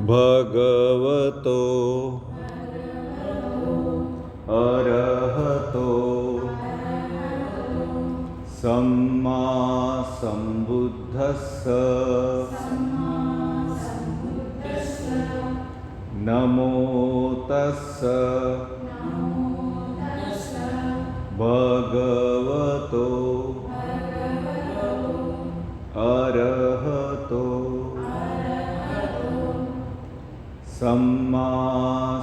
भगवतो अरहतो सम्मा सम्बुद्धस्स नमो तस्स भगवतो अरहतो सम्मा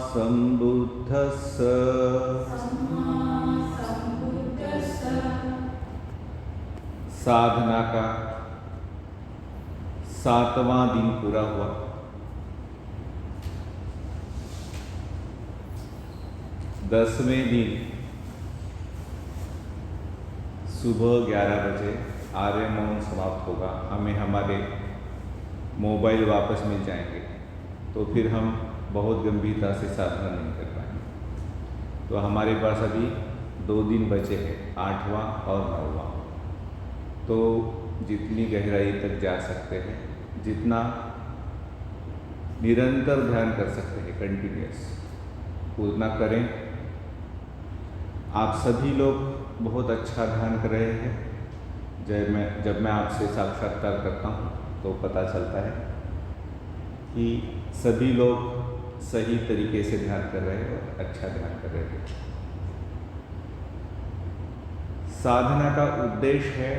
सम्बुद्धस्स। साधना का 7वां दिन पूरा हुआ। दसवें दिन सुबह 11 बजे आर्य मौन समाप्त होगा। हमें हमारे मोबाइल वापस मिल जाएंगे, तो फिर हम बहुत गंभीरता से साधना नहीं कर पाएंगे। तो हमारे पास अभी 2 दिन बचे हैं, 8वां और 9वां। तो जितनी गहराई तक जा सकते हैं, जितना निरंतर ध्यान कर सकते हैं, कंटिन्यूअस, उतना करें। आप सभी लोग बहुत अच्छा ध्यान कर रहे हैं। जब मैं आपसे साक्षात्कार करता हूँ तो पता चलता है कि सभी लोग सही तरीके से ध्यान कर रहे हैं और अच्छा ध्यान कर रहे हैं। साधना का उद्देश्य है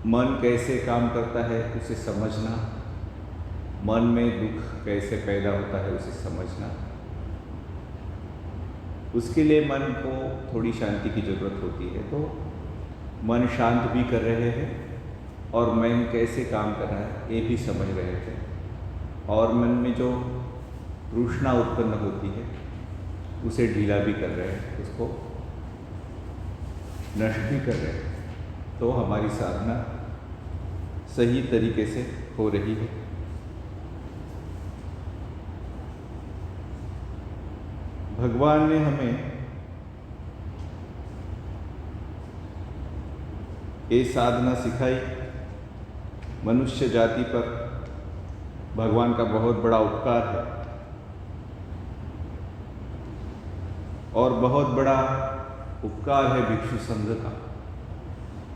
मन कैसे काम करता है उसे समझना, मन में दुख कैसे पैदा होता है उसे समझना। उसके लिए मन को थोड़ी शांति की ज़रूरत होती है। तो मन शांत भी कर रहे हैं और मन कैसे काम कर रहा है ये भी समझ रहे थे। और मन में जो तृष्णा उत्पन्न होती है उसे ढीला भी कर रहे हैं, उसको नष्ट भी कर रहे हैं। तो हमारी साधना सही तरीके से हो रही है। भगवान ने हमें ये साधना सिखाई। मनुष्य जाति पर भगवान का बहुत बड़ा उपकार है और बहुत बड़ा उपकार है भिक्षु संघ का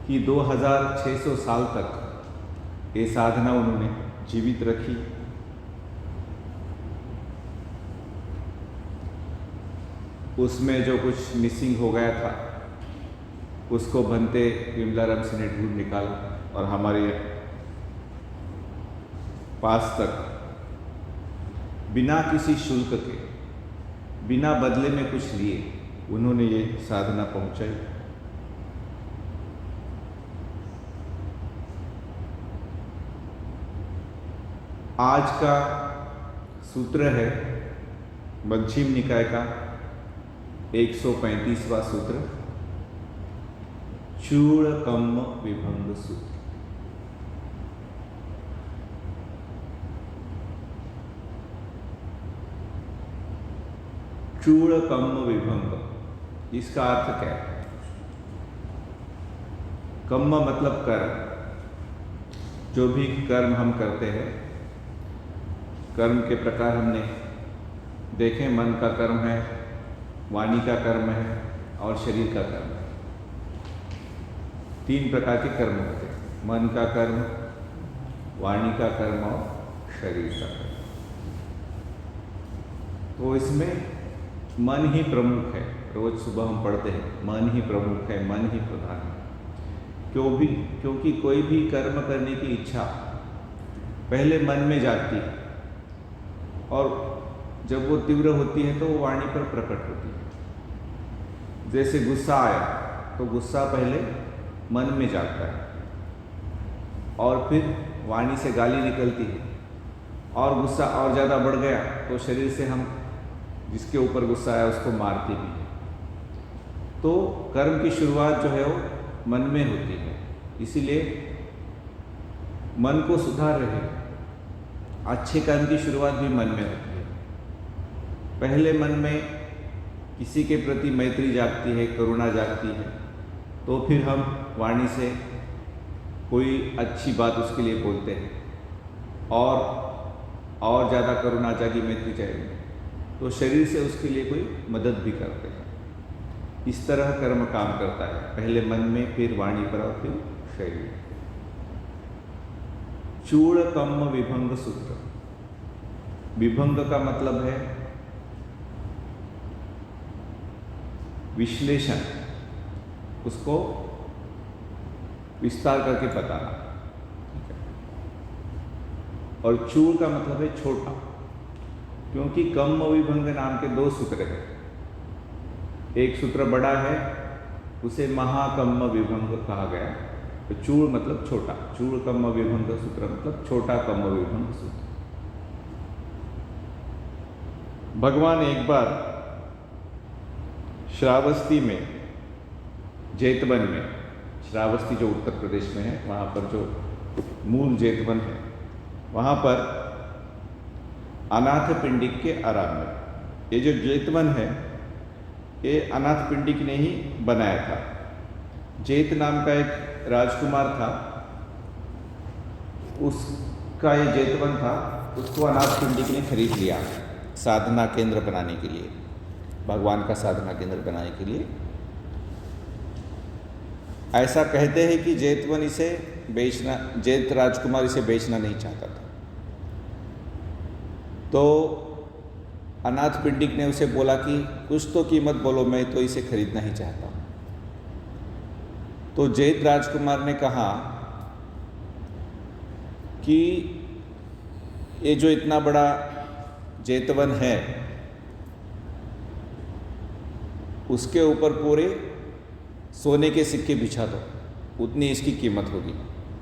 कि 2600 साल तक ये साधना उन्होंने जीवित रखी। उसमें जो कुछ मिसिंग हो गया था उसको बनते विमलाराम से ने ढूंढ निकाला और हमारे पास तक बिना किसी शुल्क के, बिना बदले में कुछ लिए उन्होंने ये साधना पहुंचाई। आज का सूत्र है मध्यम निकाय का 135वां सूत्र, चूड़कम्म विभंग सूत्र। चूड़कम्म विभंग, इसका अर्थ क्या है? कम्म मतलब कर्म। जो भी कर्म हम करते हैं, कर्म के प्रकार हमने देखे। मन का कर्म है, वाणी का कर्म है और शरीर का कर्म है। 3 प्रकार के कर्म होते हैं, मन का कर्म, वाणी का कर्म और शरीर का कर्म। तो इसमें मन ही प्रमुख है। रोज सुबह हम पढ़ते हैं मन ही प्रमुख है, मन ही प्रधान है। क्योंकि कोई भी कर्म करने की इच्छा पहले मन में जागती है और जब वो तीव्र होती है तो वो वाणी पर प्रकट होती है। जैसे गुस्सा आया तो गुस्सा पहले मन में जागता है और फिर वाणी से गाली निकलती है, और गुस्सा और ज़्यादा बढ़ गया तो शरीर से हम जिसके ऊपर गुस्सा आया उसको मारते भी हैं। तो कर्म की शुरुआत जो है वो मन में होती है। इसीलिए मन को सुधार रहे, अच्छे कर्म की शुरुआत भी मन में होती है। पहले मन में किसी के प्रति मैत्री जागती है, करुणा जागती है, तो फिर हम वाणी से कोई अच्छी बात उसके लिए बोलते हैं और ज़्यादा करुणा जागी मैत्री चाहिए तो शरीर से उसके लिए कोई मदद भी करते हैं। इस तरह कर्म काम करता है, पहले मन में, फिर वाणी पर और फिर शरीर। चूड़ कम्म विभंग सूत्र। विभंग का मतलब है विश्लेषण, उसको विस्तार करके बताना। और चूड़ का मतलब है छोटा, क्योंकि कम्म विभंग नाम के दो सूत्र हैं। एक सूत्र बड़ा है, उसे महाकम्म विभंग कहा गया। तो चूड़ मतलब छोटा, चूड़ कम्म विभंग सूत्र मतलब छोटा कम्म विभंग सूत्र। भगवान एक बार श्रावस्ती में, जेतवन में, श्रावस्ती जो उत्तर प्रदेश में है, वहाँ पर जो मूल जेतवन है, वहाँ पर अनाथ पिंडिक के आराम में, ये जो जेतवन है ये अनाथ पिंडिक ने ही बनाया था। जेत नाम का एक राजकुमार था, उसका ये जेतवन था, उसको अनाथ पिंडिक ने खरीद लिया साधना केंद्र बनाने के लिए, भगवान का साधना केंद्र बनाने के लिए। ऐसा कहते हैं कि जेतवन इसे बेचना, जेत राजकुमार इसे बेचना नहीं चाहता था। तो अनाथ पिंडिक ने उसे बोला कि कुछ तो कीमत बोलो, मैं तो इसे खरीदना ही चाहता हूँ। तो जेत राजकुमार ने कहा कि ये जो इतना बड़ा जेतवन है, उसके ऊपर पूरे सोने के सिक्के बिछा दो, उतनी इसकी कीमत होगी।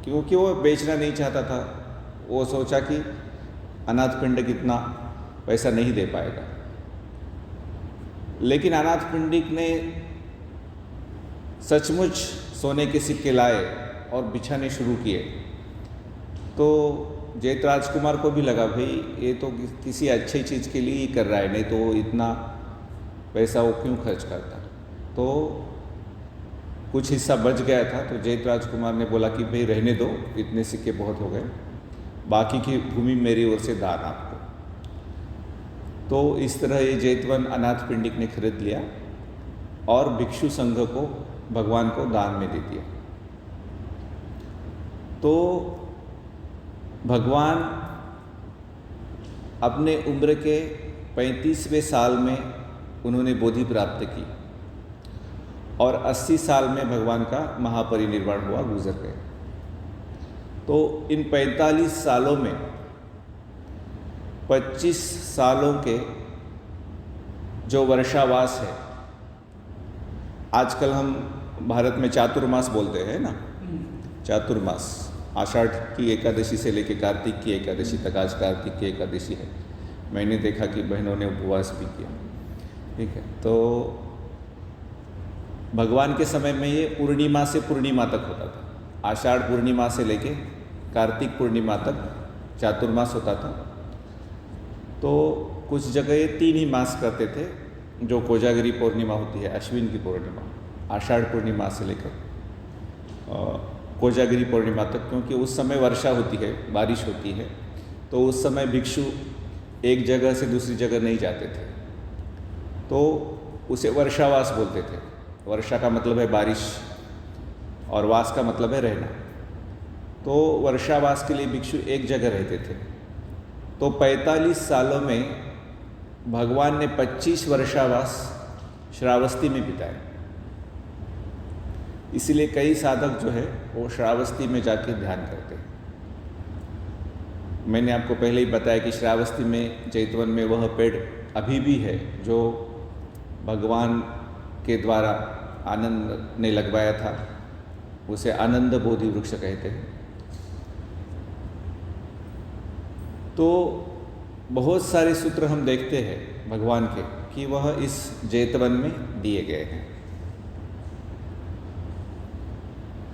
क्योंकि वो बेचना नहीं चाहता था, वो सोचा कि अनाथ पिंडिक इतना पैसा नहीं दे पाएगा। लेकिन अनाथ पिंडिक ने सचमुच सोने के सिक्के लाए और बिछाने शुरू किए। तो जेत राजकुमार को भी लगा, भाई ये तो किसी अच्छी चीज़ के लिए ही कर रहा है, नहीं तो इतना पैसा वो क्यों खर्च करता। तो कुछ हिस्सा बच गया था, तो जेत राजकुमार ने बोला कि भाई रहने दो, इतने सिक्के बहुत हो गए, बाकी की भूमि मेरी ओर से दान आपको। तो इस तरह ये जेतवन अनाथ पिंडिक ने खरीद लिया और भिक्षु संघ को, भगवान को दान में दे दिया। तो भगवान अपने उम्र के 35वें साल में उन्होंने बोधि प्राप्त की और 80 साल में भगवान का महापरिनिर्वाण हुआ, गुजर गए। तो इन 45 सालों में 25 सालों के जो वर्षावास है, आजकल हम भारत में चातुर्मास बोलते हैं ना, चातुर्मास, आषाढ़ की एकादशी से लेकर कार्तिक की एकादशी तक, आज कार्तिक की एकादशी है। मैंने देखा कि बहनों ने उपवास भी किया, ठीक है। तो भगवान के समय में ये पूर्णिमा से पूर्णिमा तक होता था, आषाढ़ पूर्णिमा से लेके कार्तिक पूर्णिमा तक चातुर्मास होता था। तो कुछ जगह ये 3 ही मास करते थे, जो कोजागिरी पूर्णिमा होती है, अश्विन की पूर्णिमा, आषाढ़ पूर्णिमा से लेकर कोजागिरी पूर्णिमा तक, क्योंकि उस समय वर्षा होती है, बारिश होती है। तो उस समय भिक्षु एक जगह से दूसरी जगह नहीं जाते थे, तो उसे वर्षावास बोलते थे। वर्षा का मतलब है बारिश और वास का मतलब है रहना। तो वर्षावास के लिए भिक्षु एक जगह रहते थे। तो 45 सालों में भगवान ने 25 वर्षावास श्रावस्ती में बिताए। इसलिए कई साधक जो है वो श्रावस्ती में जाके ध्यान करते हैं। मैंने आपको पहले ही बताया कि श्रावस्ती में, जेतवन में वह पेड़ अभी भी है जो भगवान के द्वारा आनंद ने लगवाया था, उसे आनंद बोधि वृक्ष कहते हैं। तो बहुत सारे सूत्र हम देखते हैं भगवान के कि वह इस जेतवन में दिए गए हैं।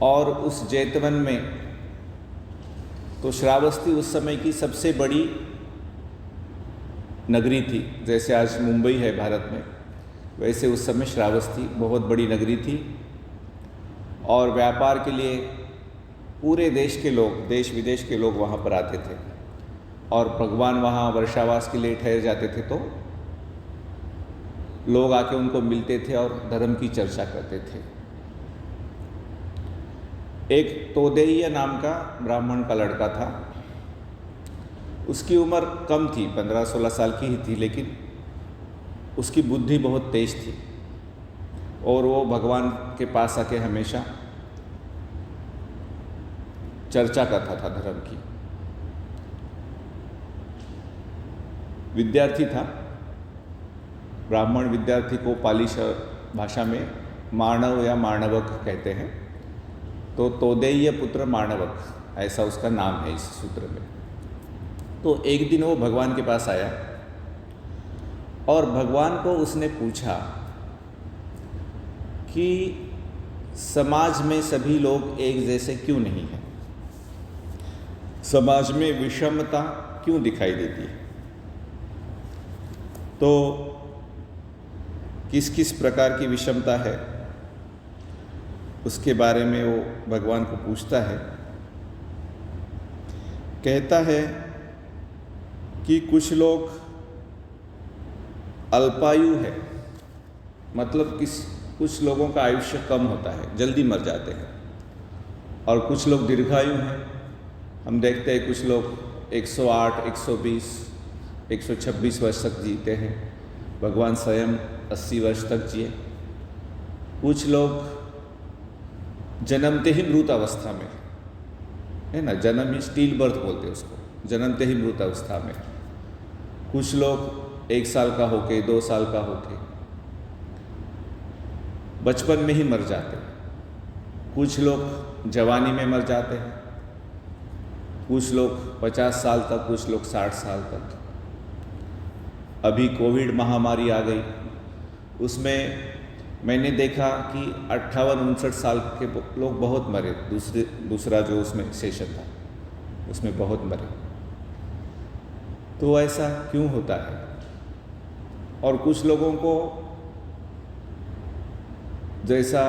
और उस जेतवन में तो श्रावस्ती उस समय की सबसे बड़ी नगरी थी। जैसे आज मुंबई है भारत में, वैसे उस समय श्रावस्ती बहुत बड़ी नगरी थी और व्यापार के लिए पूरे देश के लोग, देश विदेश के लोग वहाँ पर आते थे और भगवान वहाँ वर्षावास के लिए ठहर जाते थे, तो लोग आके उनको मिलते थे और धर्म की चर्चा करते थे। एक तोदेय नाम का ब्राह्मण का लड़का था। उसकी उम्र कम थी, 15-16 साल की ही थी, लेकिन उसकी बुद्धि बहुत तेज थी और वो भगवान के पास आके हमेशा चर्चा करता था धर्म की। विद्यार्थी था। ब्राह्मण विद्यार्थी को पाली भाषा में माणव या माणवक कहते हैं। तो तोदेय पुत्र माणवक, ऐसा उसका नाम है इस सूत्र में। तो एक दिन वो भगवान के पास आया और भगवान को उसने पूछा कि समाज में सभी लोग एक जैसे क्यों नहीं हैं? समाज में विषमता क्यों दिखाई देती है? तो किस किस प्रकार की विषमता है, उसके बारे में वो भगवान को पूछता है। कहता है कि कुछ लोग अल्पायु है, मतलब कुछ लोगों का आयुष्य कम होता है, जल्दी मर जाते हैं, और कुछ लोग दीर्घायु हैं। हम देखते हैं कुछ लोग 108, 120, 126 वर्ष तक जीते हैं। भगवान स्वयं 80 वर्ष तक जिए। कुछ लोग जन्मते ही मृत अवस्था में, है ना, जन्म ही स्टील बर्थ बोलते हैं उसको, जन्मते ही मृत अवस्था में। कुछ लोग 1 साल का होके, 2 साल का होके बचपन में ही मर जाते हैं। कुछ लोग जवानी में मर जाते हैं, कुछ लोग 50 साल तक, कुछ लोग 60 साल तक। अभी कोविड महामारी आ गई, उसमें मैंने देखा कि 58-59 साल के लोग बहुत मरे। दूसरा जो उसमें सेशन था उसमें बहुत मरे। तो ऐसा क्यों होता है? और कुछ लोगों को, जैसा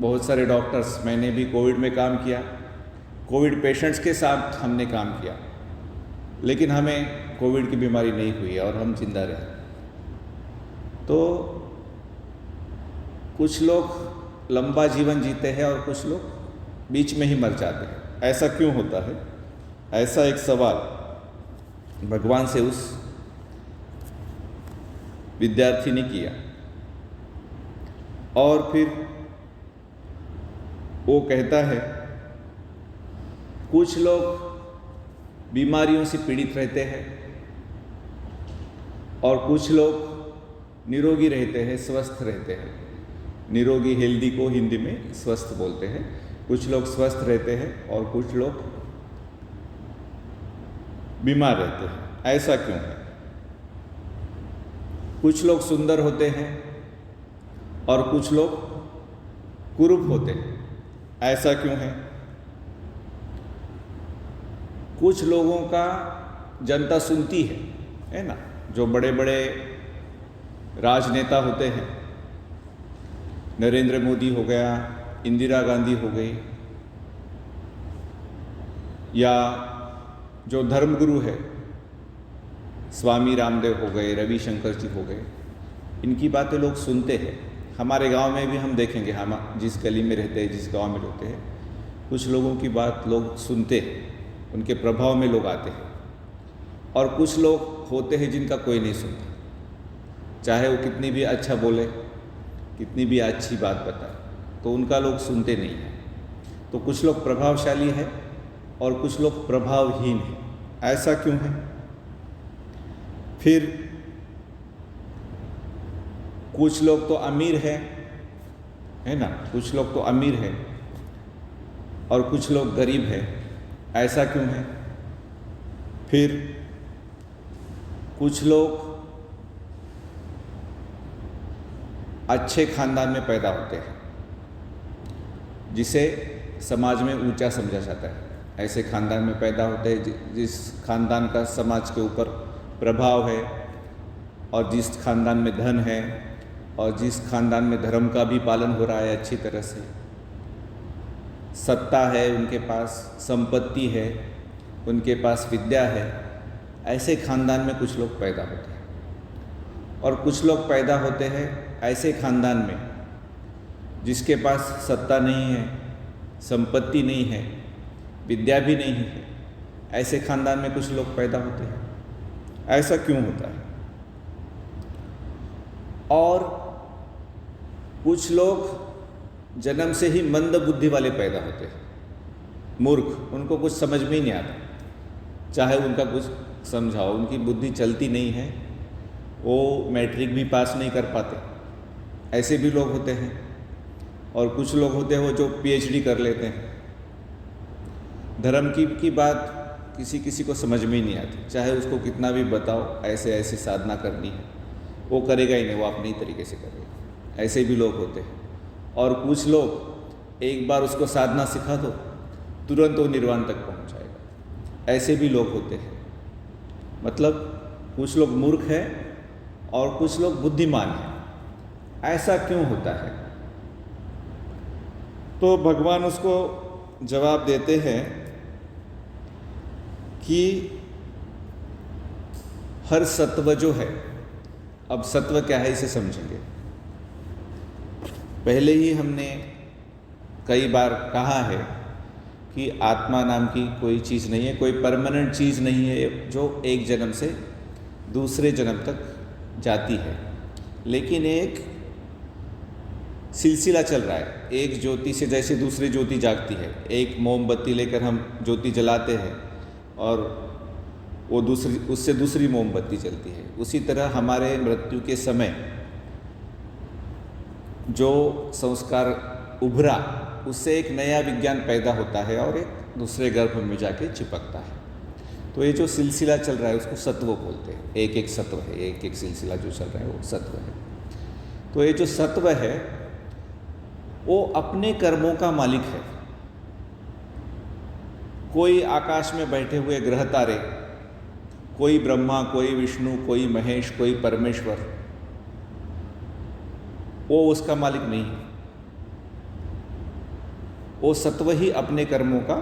बहुत सारे डॉक्टर्स, मैंने भी कोविड में काम किया, कोविड पेशेंट्स के साथ हमने काम किया, लेकिन हमें कोविड की बीमारी नहीं हुई और हम जिंदा रहे। तो कुछ लोग लंबा जीवन जीते हैं और कुछ लोग बीच में ही मर जाते हैं। ऐसा क्यों होता है? ऐसा एक सवाल भगवान से उस विद्यार्थी ने किया। और फिर वो कहता है, कुछ लोग बीमारियों से पीड़ित रहते हैं और कुछ लोग निरोगी रहते हैं, स्वस्थ रहते हैं। निरोगी, हेल्दी को हिंदी में स्वस्थ बोलते हैं। कुछ लोग स्वस्थ रहते हैं और कुछ लोग बीमार रहते हैं। ऐसा क्यों है? कुछ लोग सुंदर होते हैं और कुछ लोग कुरूप होते हैं। ऐसा क्यों है? कुछ लोगों का जनता सुनती है ना, जो बड़े बड़े राजनेता होते हैं, नरेंद्र मोदी हो गया, इंदिरा गांधी हो गई, या जो धर्मगुरु है स्वामी रामदेव हो गए, रविशंकर जी हो गए, इनकी बातें लोग सुनते हैं। हमारे गांव में भी हम देखेंगे, हम जिस गली में रहते हैं, जिस गांव में रहते हैं, कुछ लोगों की बात लोग सुनते हैं, उनके प्रभाव में लोग आते हैं। और कुछ लोग होते हैं जिनका कोई नहीं सुनता, चाहे वो कितनी भी अच्छा बोले, कितनी भी अच्छी बात बताए, तो उनका लोग सुनते नहीं हैं। तो कुछ लोग प्रभावशाली हैं और कुछ लोग प्रभावहीन हैं। ऐसा क्यों है? फिर कुछ लोग तो अमीर हैं, है ना, कुछ लोग तो अमीर हैं और कुछ लोग गरीब हैं। ऐसा क्यों है? फिर कुछ लोग अच्छे खानदान में पैदा होते हैं, जिसे समाज में ऊंचा समझा जाता है। ऐसे खानदान में पैदा होते हैं जिस खानदान का समाज के ऊपर प्रभाव है, और जिस खानदान में धन है, और जिस खानदान में धर्म का भी पालन हो रहा है अच्छी तरह से, सत्ता है, उनके पास संपत्ति है, उनके पास विद्या है, ऐसे खानदान में कुछ लोग पैदा होते हैं। और कुछ लोग पैदा होते हैं ऐसे खानदान में जिसके पास सत्ता नहीं है, संपत्ति नहीं है, विद्या भी नहीं है। ऐसे खानदान में कुछ लोग पैदा होते हैं। ऐसा क्यों होता है? और कुछ लोग जन्म से ही मंद बुद्धि वाले पैदा होते हैं, मूर्ख, उनको कुछ समझ में ही नहीं आता, चाहे उनका कुछ समझाओ, उनकी बुद्धि चलती नहीं है, वो मैट्रिक भी पास नहीं कर पाते। ऐसे भी लोग होते हैं। और कुछ लोग होते हैं वो जो पीएचडी कर लेते हैं। धर्म की बात किसी किसी को समझ में ही नहीं आती, चाहे उसको कितना भी बताओ ऐसे ऐसे साधना करनी है, वो करेगा ही नहीं, वो अपने ही तरीके से करेगा। ऐसे भी लोग होते हैं। और कुछ लोग एक बार उसको साधना सिखा दो, तुरंत वो निर्वाण तक पहुंच जाएगा। ऐसे भी लोग होते हैं। मतलब कुछ लोग मूर्ख हैं और कुछ लोग बुद्धिमान हैं। ऐसा क्यों होता है? तो भगवान उसको जवाब देते हैं कि हर सत्व जो है, अब सत्व क्या है इसे समझेंगे। पहले ही हमने कई बार कहा है कि आत्मा नाम की कोई चीज़ नहीं है, कोई परमानेंट चीज़ नहीं है जो एक जन्म से दूसरे जन्म तक जाती है, लेकिन एक सिलसिला चल रहा है। एक ज्योति से जैसे दूसरी ज्योति जागती है, एक मोमबत्ती लेकर हम ज्योति जलाते हैं और वो उससे दूसरी मोमबत्ती जलती है। उसी तरह हमारे मृत्यु के समय जो संस्कार उभरा, उससे एक नया विज्ञान पैदा होता है और एक दूसरे गर्भ में जाके चिपकता है। तो ये जो सिलसिला चल रहा है उसको सत्व बोलते हैं। एक एक सत्व है, एक एक सिलसिला जो चल रहा है वो सत्व है। तो ये जो सत्व है वो अपने कर्मों का मालिक है। कोई आकाश में बैठे हुए ग्रह तारे, कोई ब्रह्मा, कोई विष्णु, कोई महेश, कोई परमेश्वर, वो उसका मालिक नहीं है। वो सत्व ही अपने कर्मों का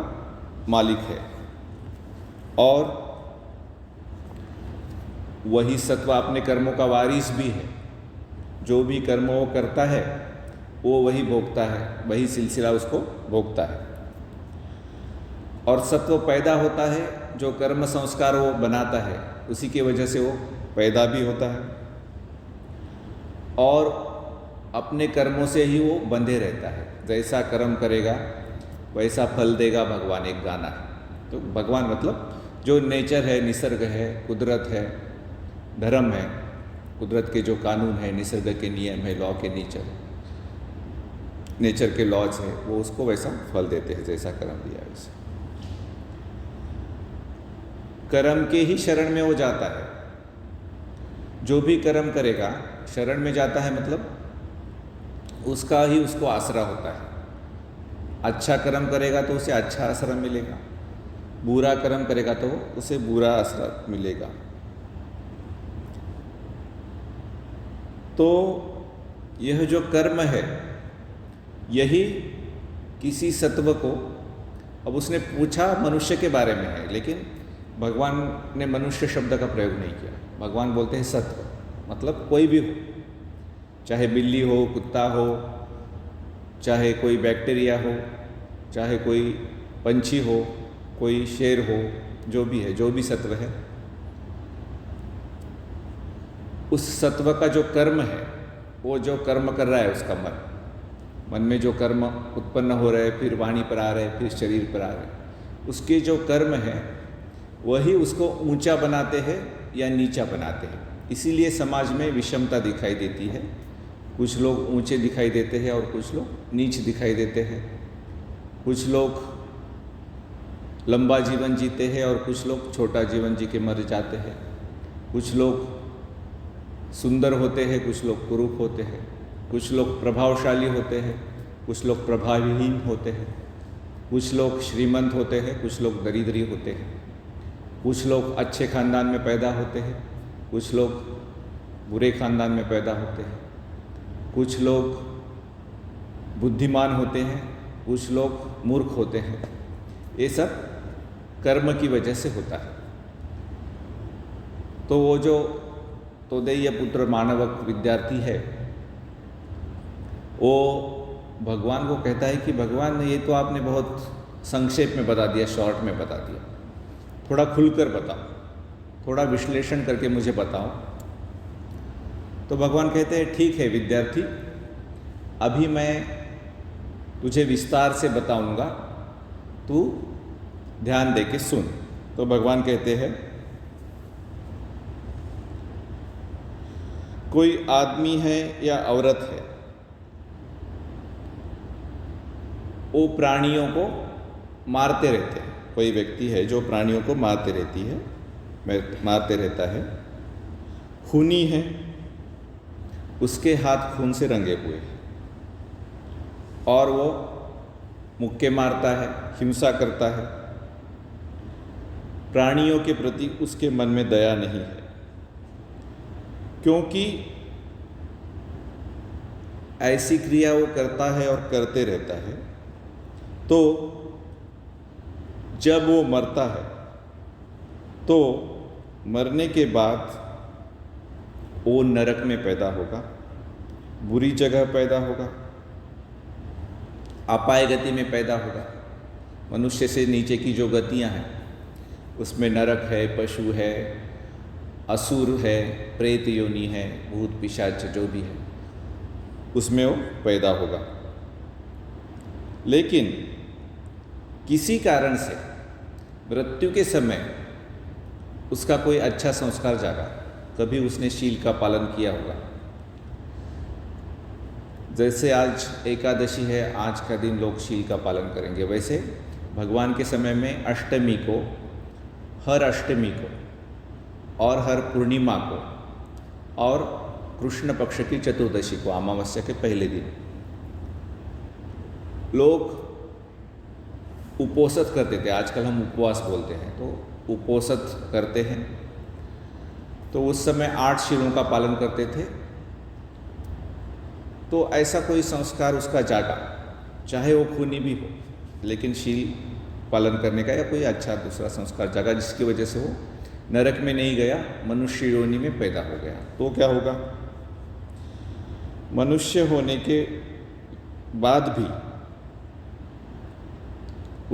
मालिक है और वही सत्व अपने कर्मों का वारिस भी है। जो भी कर्म वो करता है वो वही भोगता है, वही सिलसिला उसको भोगता है। और सत्व पैदा होता है, जो कर्म संस्कार वो बनाता है उसी की वजह से वो पैदा भी होता है और अपने कर्मों से ही वो बंधे रहता है। जैसा कर्म करेगा वैसा फल देगा भगवान, एक गाना है। तो भगवान मतलब जो नेचर है, निसर्ग है, कुदरत है, धर्म है, कुदरत के जो कानून है, निसर्ग के नियम है, लॉ के नेचर के लॉज है, वो उसको वैसा फल देते हैं जैसा कर्म दिया है वैसा। कर्म के ही शरण में वो जाता है। जो भी कर्म करेगा शरण में जाता है, मतलब उसका ही उसको आसरा होता है। अच्छा कर्म करेगा तो उसे अच्छा आसरा मिलेगा, बुरा कर्म करेगा तो उसे बुरा आसरा मिलेगा। तो यह जो कर्म है यही किसी सत्व को, अब उसने पूछा मनुष्य के बारे में है, लेकिन भगवान ने मनुष्य शब्द का प्रयोग नहीं किया। भगवान बोलते हैं सत्व, मतलब कोई भी हो, चाहे बिल्ली हो, कुत्ता हो, चाहे कोई बैक्टीरिया हो, चाहे कोई पंछी हो, कोई शेर हो, जो भी है, जो भी सत्व है, उस सत्व का जो कर्म है, वो जो कर्म कर रहा है उसका मन में जो कर्म उत्पन्न हो रहे हैं, फिर वाणी पर आ रहे हैं, फिर शरीर पर आ रहे हैं, उसके जो कर्म है वही उसको ऊंचा बनाते हैं या नीचा बनाते हैं। इसीलिए समाज में विषमता दिखाई देती है। कुछ लोग ऊंचे दिखाई देते हैं और कुछ लोग नीच दिखाई देते हैं। कुछ लोग लंबा जीवन जीते हैं और कुछ लोग छोटा जीवन जी के मर जाते हैं। कुछ लोग सुंदर होते हैं, कुछ लोग कुरूप होते हैं। कुछ लोग प्रभावशाली होते हैं, कुछ लोग प्रभावहीन होते हैं। कुछ लोग श्रीमंत होते हैं, कुछ लोग दरिद्री होते हैं। कुछ लोग अच्छे खानदान में पैदा होते हैं, कुछ लोग बुरे खानदान में पैदा होते हैं। कुछ लोग बुद्धिमान होते हैं, कुछ लोग मूर्ख होते हैं। ये सब कर्म की वजह से होता है। तो वो जो तोदेय पुत्र मानवक विद्यार्थी है, वो भगवान को कहता है कि भगवान ये तो आपने बहुत संक्षेप में बता दिया, शॉर्ट में बता दिया, थोड़ा खुलकर बताओ, थोड़ा विश्लेषण करके मुझे बताओ। तो भगवान कहते हैं ठीक है विद्यार्थी, अभी मैं तुझे विस्तार से बताऊंगा, तू ध्यान दे के सुन। तो भगवान कहते हैं कोई आदमी है या औरत है, वो प्राणियों को मारते रहते हैं। कोई व्यक्ति है जो प्राणियों को मारते रहता है, खूनी है, उसके हाथ खून से रंगे हुए हैं और वो मुक्के मारता है, हिंसा करता है। प्राणियों के प्रति उसके मन में दया नहीं है, क्योंकि ऐसी क्रिया वो करता है और करते रहता है। तो जब वो मरता है तो मरने के बाद वो नरक में पैदा होगा, बुरी जगह पैदा होगा, अपाय गति में पैदा होगा। मनुष्य से नीचे की जो गतियां हैं उसमें नरक है, पशु है, असुर है, प्रेत योनि है, भूत पिशाच जो भी है, उसमें वो पैदा होगा। लेकिन किसी कारण से मृत्यु के समय उसका कोई अच्छा संस्कार जागा, कभी उसने शील का पालन किया होगा। जैसे आज एकादशी है, आज का दिन लोग शील का पालन करेंगे, वैसे भगवान के समय में अष्टमी को, हर अष्टमी को और हर पूर्णिमा को और कृष्ण पक्ष की चतुर्दशी को, अमावस्या के पहले दिन लोग उपोषित करते थे। आजकल हम उपवास बोलते हैं, तो उपोषित करते हैं। तो उस समय 8 शीलों का पालन करते थे। तो ऐसा कोई संस्कार उसका जागा, चाहे वो खूनी भी हो, लेकिन शील पालन करने का या कोई अच्छा दूसरा संस्कार जागा, जिसकी वजह से वो नरक में नहीं गया, मनुष्य योनि में पैदा हो गया। तो क्या होगा, मनुष्य होने के बाद भी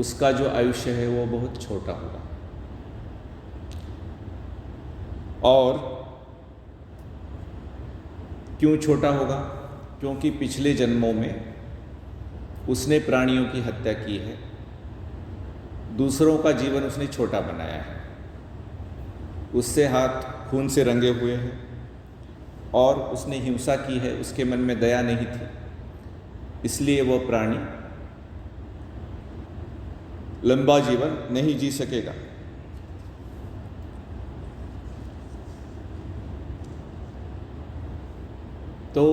उसका जो आयुष्य है वो बहुत छोटा होगा। और क्यों छोटा होगा? क्योंकि पिछले जन्मों में उसने प्राणियों की हत्या की है, दूसरों का जीवन उसने छोटा बनाया है, उससे हाथ खून से रंगे हुए हैं और उसने हिंसा की है, उसके मन में दया नहीं थी, इसलिए वह प्राणी लंबा जीवन नहीं जी सकेगा। तो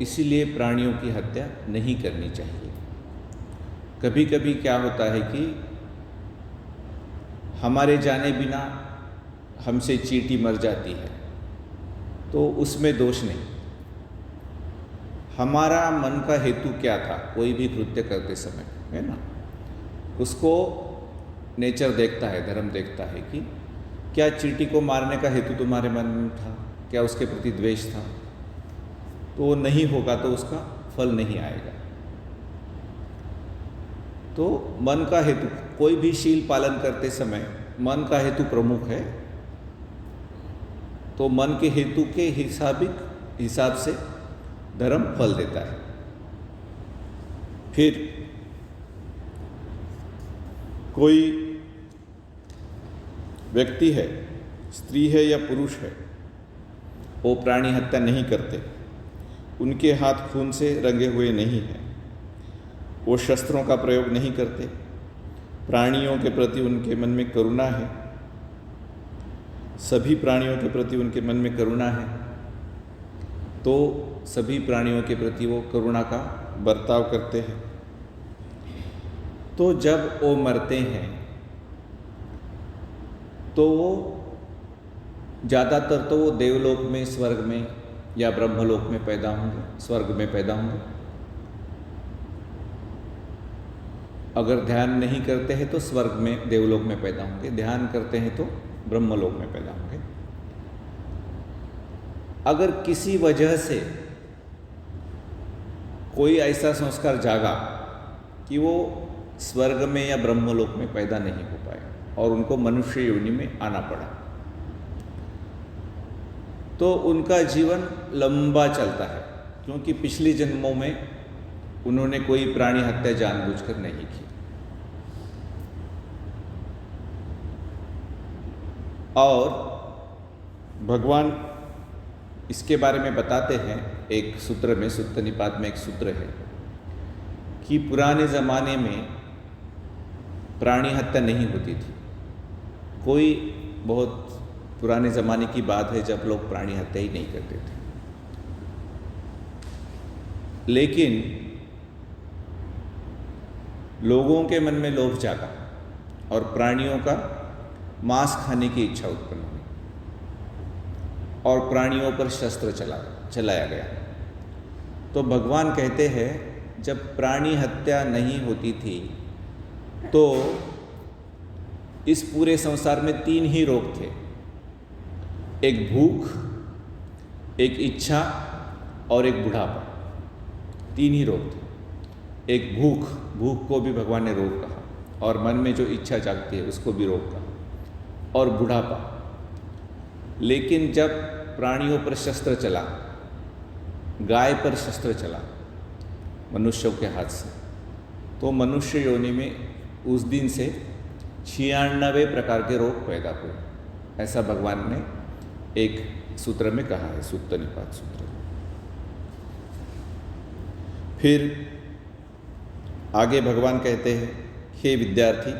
इसीलिए प्राणियों की हत्या नहीं करनी चाहिए। कभी कभी क्या होता है कि हमारे जाने बिना हमसे चींटी मर जाती है, तो उसमें दोष नहीं। हमारा मन का हेतु क्या था कोई भी कृत्य करते समय, है ना? उसको नेचर देखता है, धर्म देखता है कि क्या चींटी को मारने का हेतु तुम्हारे मन में था, क्या उसके प्रति द्वेष था? तो वो नहीं होगा तो उसका फल नहीं आएगा। तो मन का हेतु, कोई भी शील पालन करते समय मन का हेतु प्रमुख है, तो मन के हेतु के हिसाब से धर्म फल देता है। फिर कोई व्यक्ति है, स्त्री है या पुरुष है, वो प्राणी हत्या नहीं करते, उनके हाथ खून से रंगे हुए नहीं हैं, वो शस्त्रों का प्रयोग नहीं करते, प्राणियों के प्रति उनके मन में करुणा है, सभी प्राणियों के प्रति उनके मन में करुणा है, तो सभी प्राणियों के प्रति वो करुणा का बर्ताव करते हैं। तो जब वो मरते हैं तो वो ज़्यादातर तो वो देवलोक में, स्वर्ग में या ब्रह्मलोक में पैदा होंगे, स्वर्ग में पैदा होंगे। अगर ध्यान नहीं करते हैं तो स्वर्ग में, देवलोक में पैदा होंगे, ध्यान करते हैं तो ब्रह्मलोक में पैदा होंगे। अगर किसी वजह से कोई ऐसा संस्कार जागा कि वो स्वर्ग में या ब्रह्मलोक में पैदा नहीं हो पाए और उनको मनुष्य योनि में आना पड़ा, तो उनका जीवन लंबा चलता है, क्योंकि पिछले जन्मों में उन्होंने कोई प्राणी हत्या जानबूझकर नहीं की। और भगवान इसके बारे में बताते हैं एक सूत्र में, सुत्त निपात में एक सूत्र है कि पुराने ज़माने में प्राणी हत्या नहीं होती थी। कोई बहुत पुराने ज़माने की बात है जब लोग प्राणी हत्या ही नहीं करते थे, लेकिन लोगों के मन में लोभ जागा और प्राणियों का मांस खाने की इच्छा उत्पन्न हुई और प्राणियों पर शस्त्र चलाया गया। तो भगवान कहते हैं जब प्राणी हत्या नहीं होती थी तो इस पूरे संसार में 3 ही रोग थे, एक भूख, एक इच्छा और एक बुढ़ापा। 3 ही रोग थे। एक भूख को भी भगवान ने रोग कहा, और मन में जो इच्छा जागती है उसको भी रोग कहा, और बुढ़ापा। लेकिन जब प्राणियों पर शस्त्र चला, गाय पर शस्त्र चला मनुष्यों के हाथ से, तो मनुष्य योनि में उस दिन से 96 प्रकार के रोग पैदा हुए। ऐसा भगवान ने एक सूत्र में कहा है, सुत्त निपात सूत्र। फिर आगे भगवान कहते हैं, हे विद्यार्थी,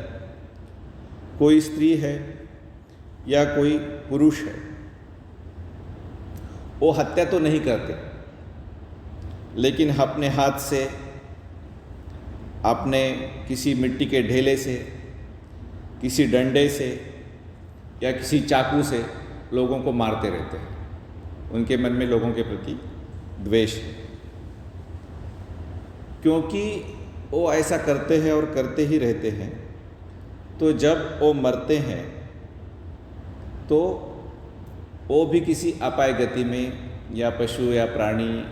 कोई स्त्री है या कोई पुरुष है, वो हत्या तो नहीं करते, लेकिन अपने हाथ से, अपने किसी मिट्टी के ढेले से, किसी डंडे से या किसी चाकू से लोगों को मारते रहते हैं। उनके मन में लोगों के प्रति द्वेष है, क्योंकि वो ऐसा करते हैं और करते ही रहते हैं। तो जब वो मरते हैं तो वो भी किसी अपाय गति में, या पशु या प्राणी,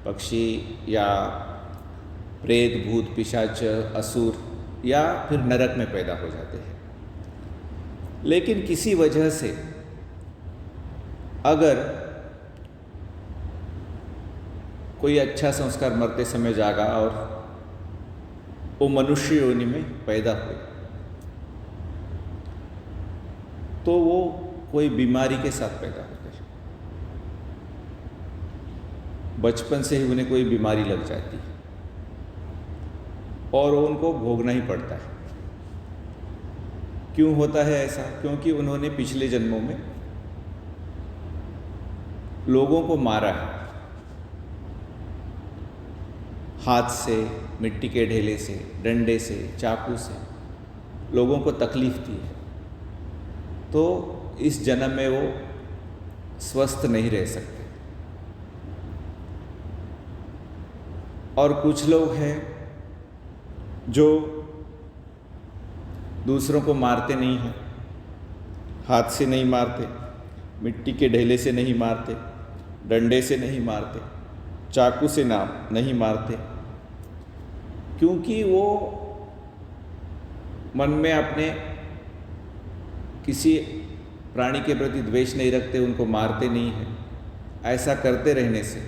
पक्षी या प्रेत, भूत, पिशाच, असुर या फिर नरक में पैदा हो जाते हैं। लेकिन किसी वजह से अगर कोई अच्छा संस्कार मरते समय जागा और वो मनुष्य योनि में पैदा हुए, तो वो कोई बीमारी के साथ पैदा होते हैं। बचपन से ही उन्हें कोई बीमारी लग जाती है और उनको भोगना ही पड़ता है। क्यों होता है ऐसा? क्योंकि उन्होंने पिछले जन्मों में लोगों को मारा है, हाथ से, मिट्टी के ढेले से, डंडे से, चाकू से लोगों को तकलीफ दी है। तो इस जन्म में वो स्वस्थ नहीं रह सकते। और कुछ लोग हैं जो दूसरों को मारते नहीं हैं, हाथ से नहीं मारते, मिट्टी के ढेले से नहीं मारते, डंडे से नहीं मारते, चाकू से नहीं मारते, क्योंकि वो मन में अपने किसी प्राणी के प्रति द्वेष नहीं रखते, उनको मारते नहीं हैं। ऐसा करते रहने से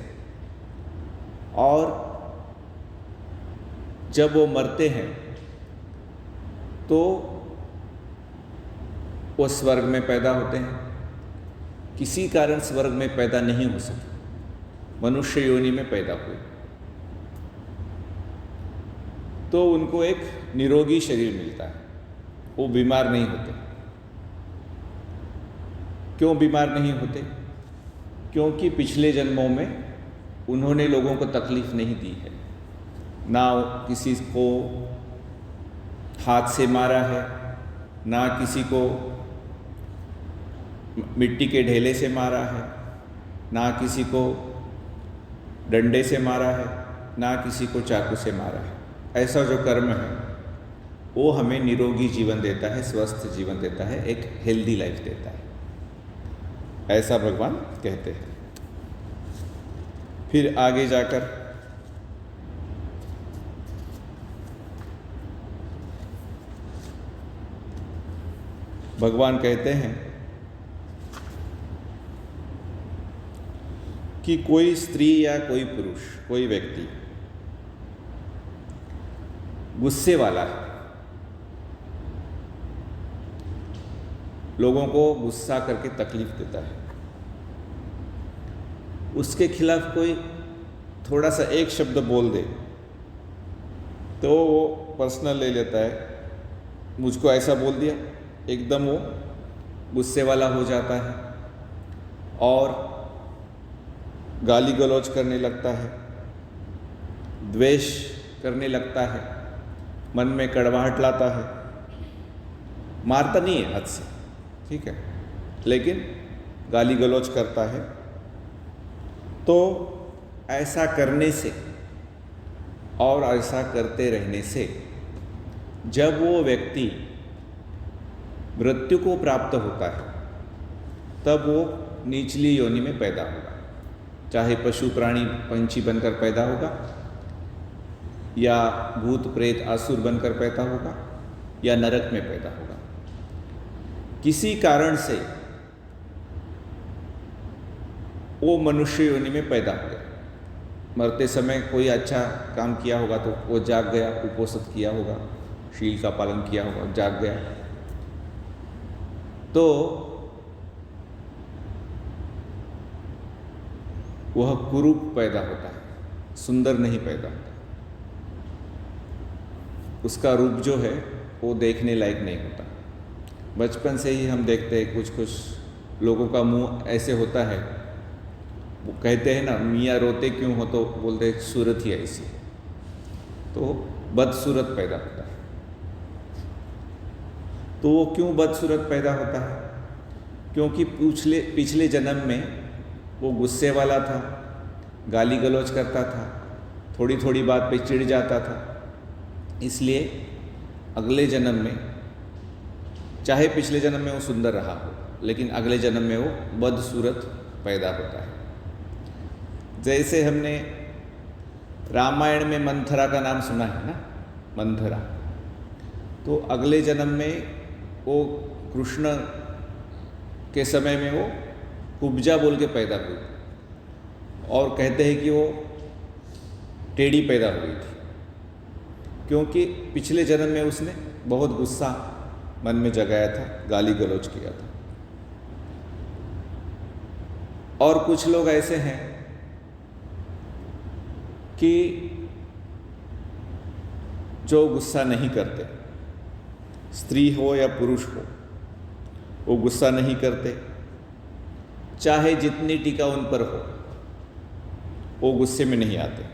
और जब वो मरते हैं तो वो स्वर्ग में पैदा होते हैं। किसी कारण स्वर्ग में पैदा नहीं हो सके, मनुष्य योनि में पैदा हुए, तो उनको एक निरोगी शरीर मिलता है, वो बीमार नहीं होते। क्यों बीमार नहीं होते? क्योंकि पिछले जन्मों में उन्होंने लोगों को तकलीफ नहीं दी है, ना किसी को हाथ से मारा है, ना किसी को मिट्टी के ढेले से मारा है, ना किसी को डंडे से मारा है, ना किसी को चाकू से मारा है। ऐसा जो कर्म है वो हमें निरोगी जीवन देता है, स्वस्थ जीवन देता है, एक हेल्दी लाइफ देता है, ऐसा भगवान कहते हैं। फिर आगे जाकर भगवान कहते हैं कि कोई स्त्री या कोई पुरुष, कोई व्यक्ति गुस्से वाला है, लोगों को गुस्सा करके तकलीफ देता है, उसके खिलाफ कोई थोड़ा सा एक शब्द बोल दे तो वो पर्सनल ले लेता है, मुझको ऐसा बोल दिया, एकदम वो गुस्से वाला हो जाता है और गाली गलौज करने लगता है, द्वेष करने लगता है, मन में कड़वाहट लाता है। मारता नहीं है हद से, ठीक है, लेकिन गाली गलौज करता है। तो ऐसा करने से और ऐसा करते रहने से जब वो व्यक्ति मृत्यु को प्राप्त होता है तब वो निचली योनि में पैदा होगा, चाहे पशु प्राणी पंछी बनकर पैदा होगा या भूत प्रेत असुर बनकर पैदा होगा या नरक में पैदा होगा। किसी कारण से वो मनुष्य योनि में पैदा हो गया, मरते समय कोई अच्छा काम किया होगा तो वो जाग गया, उपोषित किया होगा, शील का पालन किया होगा, जाग गया, तो वह कुरूप पैदा होता है, सुंदर नहीं पैदा होता। उसका रूप जो है वो देखने लायक नहीं होता। बचपन से ही हम देखते हैं कुछ कुछ लोगों का मुंह ऐसे होता है, वो कहते हैं ना, मियाँ रोते क्यों हो, तो बोलते हैं सूरत ही ऐसी, तो बदसूरत पैदा होता है। तो वो क्यों बदसूरत पैदा होता है? क्योंकि पिछले जन्म में वो गुस्से वाला था, गाली गलौज करता था, थोड़ी थोड़ी बात पे चिढ़ जाता था, इसलिए अगले जन्म में, चाहे पिछले जन्म में वो सुंदर रहा हो, लेकिन अगले जन्म में वो बदसूरत पैदा होता है। जैसे हमने रामायण में मंथरा का नाम सुना है ना, मंथरा, तो अगले जन्म में वो कृष्ण के समय में वो कुब्जा बोल के पैदा हुई, और कहते हैं कि वो टेढ़ी पैदा हुई थी, क्योंकि पिछले जन्म में उसने बहुत गुस्सा मन में जगाया था, गाली गलौज किया था। और कुछ लोग ऐसे हैं कि जो गुस्सा नहीं करते, स्त्री हो या पुरुष हो, वो गुस्सा नहीं करते, चाहे जितनी टीका उन पर हो वो गुस्से में नहीं आते,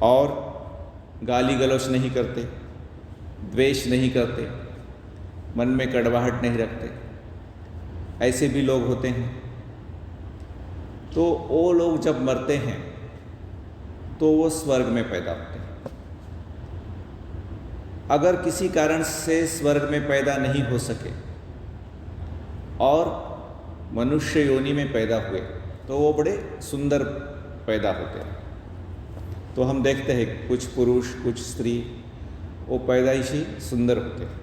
और गाली गलौज नहीं करते, द्वेष नहीं करते, मन में कड़वाहट नहीं रखते। ऐसे भी लोग होते हैं। तो वो लोग जब मरते हैं तो वो स्वर्ग में पैदा होते हैं। अगर किसी कारण से स्वर्ग में पैदा नहीं हो सके और मनुष्य योनि में पैदा हुए तो वो बड़े सुंदर पैदा होते हैं। तो हम देखते हैं कुछ पुरुष कुछ स्त्री वो पैदाइशी सुंदर होते हैं,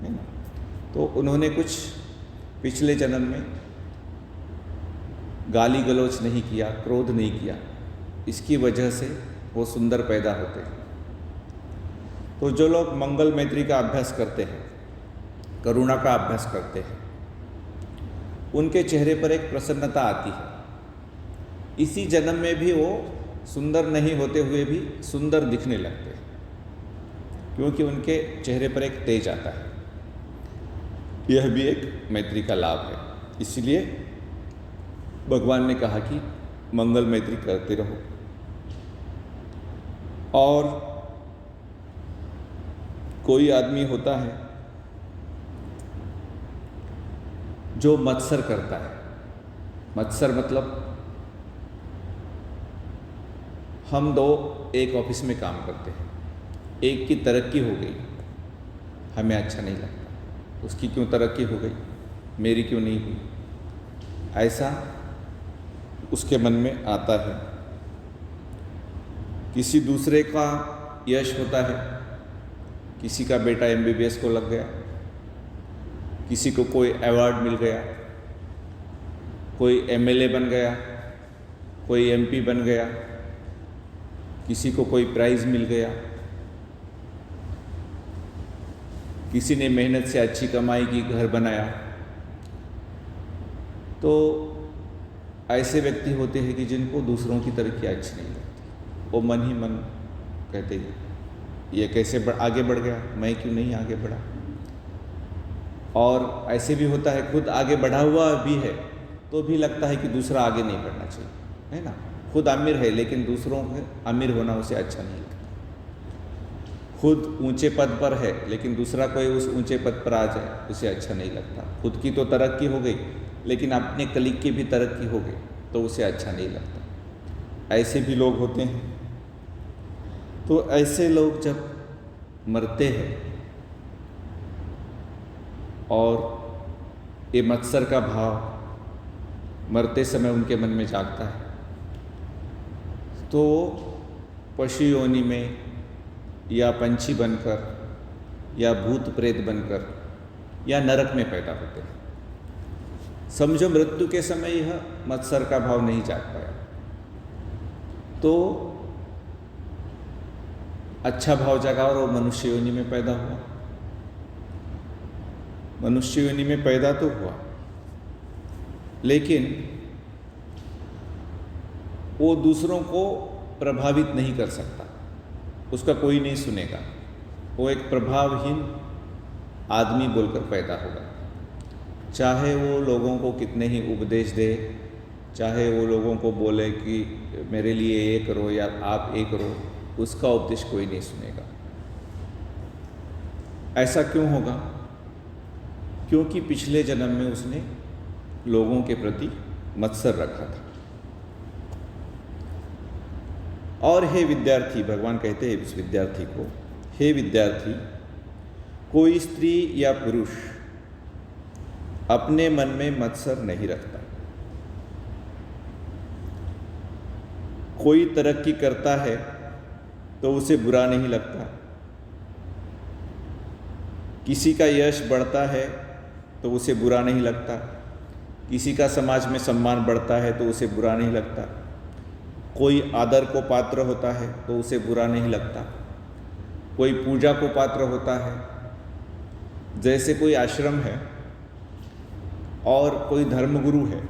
है ना। तो उन्होंने कुछ पिछले जन्म में गाली गलौज नहीं किया, क्रोध नहीं किया, इसकी वजह से वो सुंदर पैदा होते हैं। तो जो लोग मंगल मैत्री का अभ्यास करते हैं, करुणा का अभ्यास करते हैं, उनके चेहरे पर एक प्रसन्नता आती है। इसी जन्म में भी वो सुंदर नहीं होते हुए भी सुंदर दिखने लगते हैं, क्योंकि उनके चेहरे पर एक तेज आता है। यह भी एक मैत्री का लाभ है। इसलिए भगवान ने कहा कि मंगल मैत्री करते रहो। और कोई आदमी होता है जो मत्सर करता है। मत्सर मतलब हम दो एक ऑफिस में काम करते हैं, एक की तरक्की हो गई, हमें अच्छा नहीं लगता। उसकी क्यों तरक्की हो गई, मेरी क्यों नहीं हुई, ऐसा उसके मन में आता है। किसी दूसरे का यश होता है, किसी का बेटा MBBS को लग गया, किसी को कोई अवार्ड मिल गया, कोई MLA बन गया, कोई MP बन गया, किसी को कोई प्राइज़ मिल गया, किसी ने मेहनत से अच्छी कमाई की, घर बनाया। तो ऐसे व्यक्ति होते हैं कि जिनको दूसरों की तरक्की अच्छी नहीं लगती, वो मन ही मन कहते हैं ये कैसे आगे बढ़ गया, मैं क्यों नहीं आगे बढ़ा। और ऐसे भी होता है खुद आगे बढ़ा हुआ भी है तो भी लगता है कि दूसरा आगे नहीं बढ़ना चाहिए, है ना। खुद अमीर है लेकिन दूसरों के अमीर होना उसे अच्छा नहीं लगता। खुद ऊंचे पद पर है लेकिन दूसरा कोई उस ऊंचे पद पर आ जाए उसे अच्छा नहीं लगता। खुद की तो तरक्की हो गई लेकिन अपने कलीग की भी तरक्की हो गई तो उसे अच्छा नहीं लगता। ऐसे भी लोग होते हैं। तो ऐसे लोग जब मरते हैं और ये मत्सर का भाव मरते समय उनके मन में जागता है तो पशु योनि में या पंछी बनकर या भूत प्रेत बनकर या नरक में पैदा होते हैं। समझो मृत्यु के समय यह मत्सर का भाव नहीं जाग पाया तो अच्छा भाव जगा और वो मनुष्य योनि में पैदा हुआ। मनुष्य योनि में पैदा तो हुआ लेकिन वो दूसरों को प्रभावित नहीं कर सकता, उसका कोई नहीं सुनेगा। वो एक प्रभावहीन आदमी बोलकर पैदा होगा। चाहे वो लोगों को कितने ही उपदेश दे, चाहे वो लोगों को बोले कि मेरे लिए ये करो या आप ये करो, उसका उपदेश कोई नहीं सुनेगा। ऐसा क्यों होगा? क्योंकि पिछले जन्म में उसने लोगों के प्रति मत्सर रखा था। और हे विद्यार्थी, भगवान कहते हैं इस विद्यार्थी को, हे विद्यार्थी, कोई स्त्री या पुरुष अपने मन में मत्सर नहीं रखता। कोई तरक्की करता है तो उसे बुरा नहीं लगता, किसी का यश बढ़ता है तो उसे बुरा नहीं लगता, किसी का समाज में सम्मान बढ़ता है तो उसे बुरा नहीं लगता, कोई आदर को पात्र होता है तो उसे बुरा नहीं लगता, कोई पूजा को पात्र होता है। जैसे कोई आश्रम है और कोई धर्मगुरु है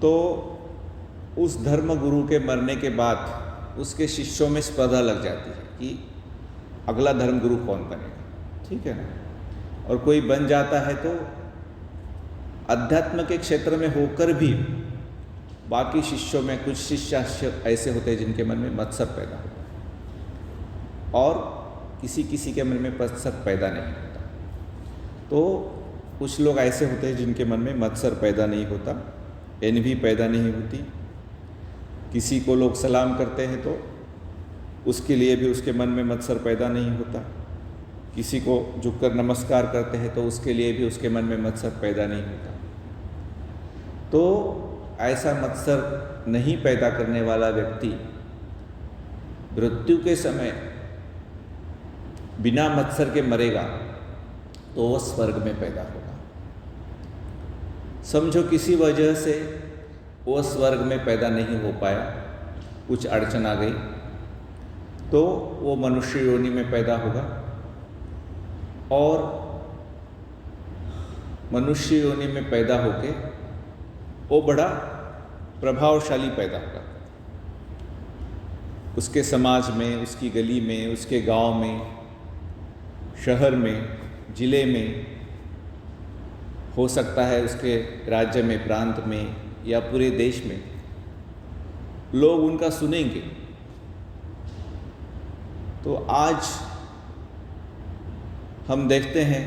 तो उस धर्मगुरु के मरने के बाद उसके शिष्यों में स्पर्धा लग जाती है कि अगला धर्मगुरु कौन बनेगा, ठीक है ना। और कोई बन जाता है तो अध्यात्म के क्षेत्र में होकर भी बाकी शिष्यों में कुछ शिष्य ऐसे होते हैं जिनके मन में मत्सर पैदा होता है और किसी किसी के मन में मत्सर पैदा नहीं होता। तो कुछ लोग ऐसे होते हैं जिनके मन में मत्सर पैदा नहीं होता, एनवी पैदा नहीं होती। किसी को लोग सलाम करते हैं तो उसके लिए भी उसके मन में मत्सर पैदा नहीं होता। किसी को झुककर नमस्कार करते हैं तो उसके लिए भी उसके मन में मत्सर पैदा नहीं होता। तो ऐसा मत्सर नहीं पैदा करने वाला व्यक्ति मृत्यु के समय बिना मत्सर के मरेगा तो वह स्वर्ग में पैदा होगा। समझो किसी वजह से वो स्वर्ग में पैदा नहीं हो पाया, कुछ अड़चन आ गई, तो वो मनुष्य योनि में पैदा होगा और मनुष्य योनि में पैदा होके वो बड़ा प्रभावशाली पैदा होगा। उसके समाज में, उसकी गली में, उसके गांव में, शहर में, ज़िले में, हो सकता है उसके राज्य में, प्रांत में या पूरे देश में लोग उनका सुनेंगे। तो आज हम देखते हैं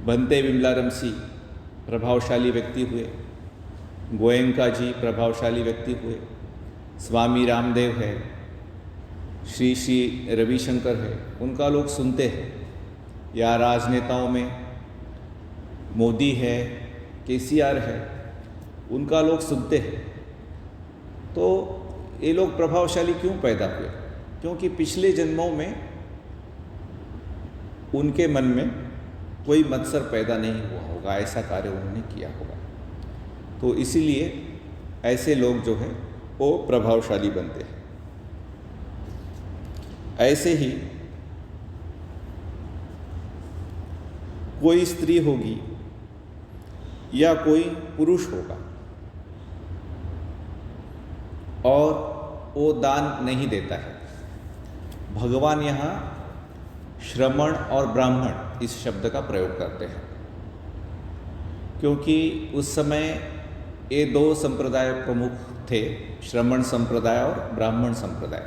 भंते विमलारमसी प्रभावशाली व्यक्ति हुए, गोयंका जी प्रभावशाली व्यक्ति हुए, स्वामी रामदेव है, श्री श्री रविशंकर है, उनका लोग सुनते हैं, या राजनेताओं में मोदी है, केसीआर है, उनका लोग सुनते हैं। तो ये लोग प्रभावशाली क्यों पैदा हुए? क्योंकि पिछले जन्मों में उनके मन में कोई मत्सर पैदा नहीं हुआ होगा, ऐसा कार्य उन्होंने किया होगा। तो इसीलिए ऐसे लोग जो है वो प्रभावशाली बनते हैं। ऐसे ही कोई स्त्री होगी या कोई पुरुष होगा और वो दान नहीं देता है। भगवान यहाँ श्रमण और ब्राह्मण इस शब्द का प्रयोग करते हैं, क्योंकि उस समय ये दो संप्रदाय प्रमुख थे, श्रमण संप्रदाय और ब्राह्मण संप्रदाय।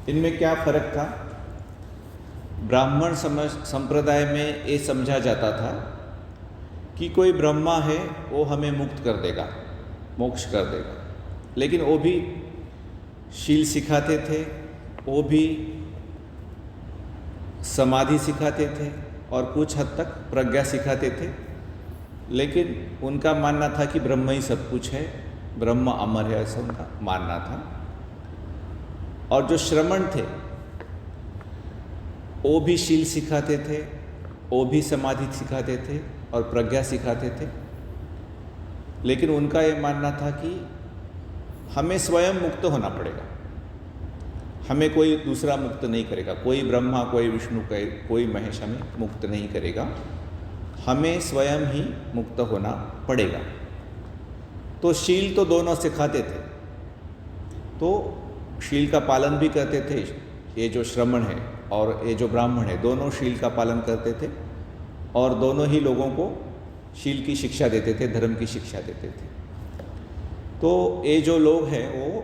इनमें क्या फर्क था? ब्राह्मण संप्रदाय में ये समझा जाता था कि कोई ब्रह्मा है, वो हमें मुक्त कर देगा, मोक्ष कर देगा। लेकिन वो भी शील सिखाते थे, वो भी समाधि सिखाते थे और कुछ हद तक प्रज्ञा सिखाते थे। लेकिन उनका मानना था कि ब्रह्म ही सब कुछ है, ब्रह्म अमर है, ऐसा उनका मानना था। और जो श्रमण थे वो भी शील सिखाते थे, वो भी समाधि सिखाते थे और प्रज्ञा सिखाते थे। लेकिन उनका ये मानना था कि हमें स्वयं मुक्त होना पड़ेगा, हमें कोई दूसरा मुक्त नहीं करेगा, कोई ब्रह्मा, कोई विष्णु, कोई महेश हमें मुक्त नहीं करेगा, हमें स्वयं ही मुक्त होना पड़ेगा। तो शील तो दोनों सिखाते थे, तो शील का पालन भी करते थे। ये जो श्रमण है और ये जो ब्राह्मण है, दोनों शील का पालन करते थे और दोनों ही लोगों को शील की शिक्षा देते थे, धर्म की शिक्षा देते थे। तो ये जो लोग हैं वो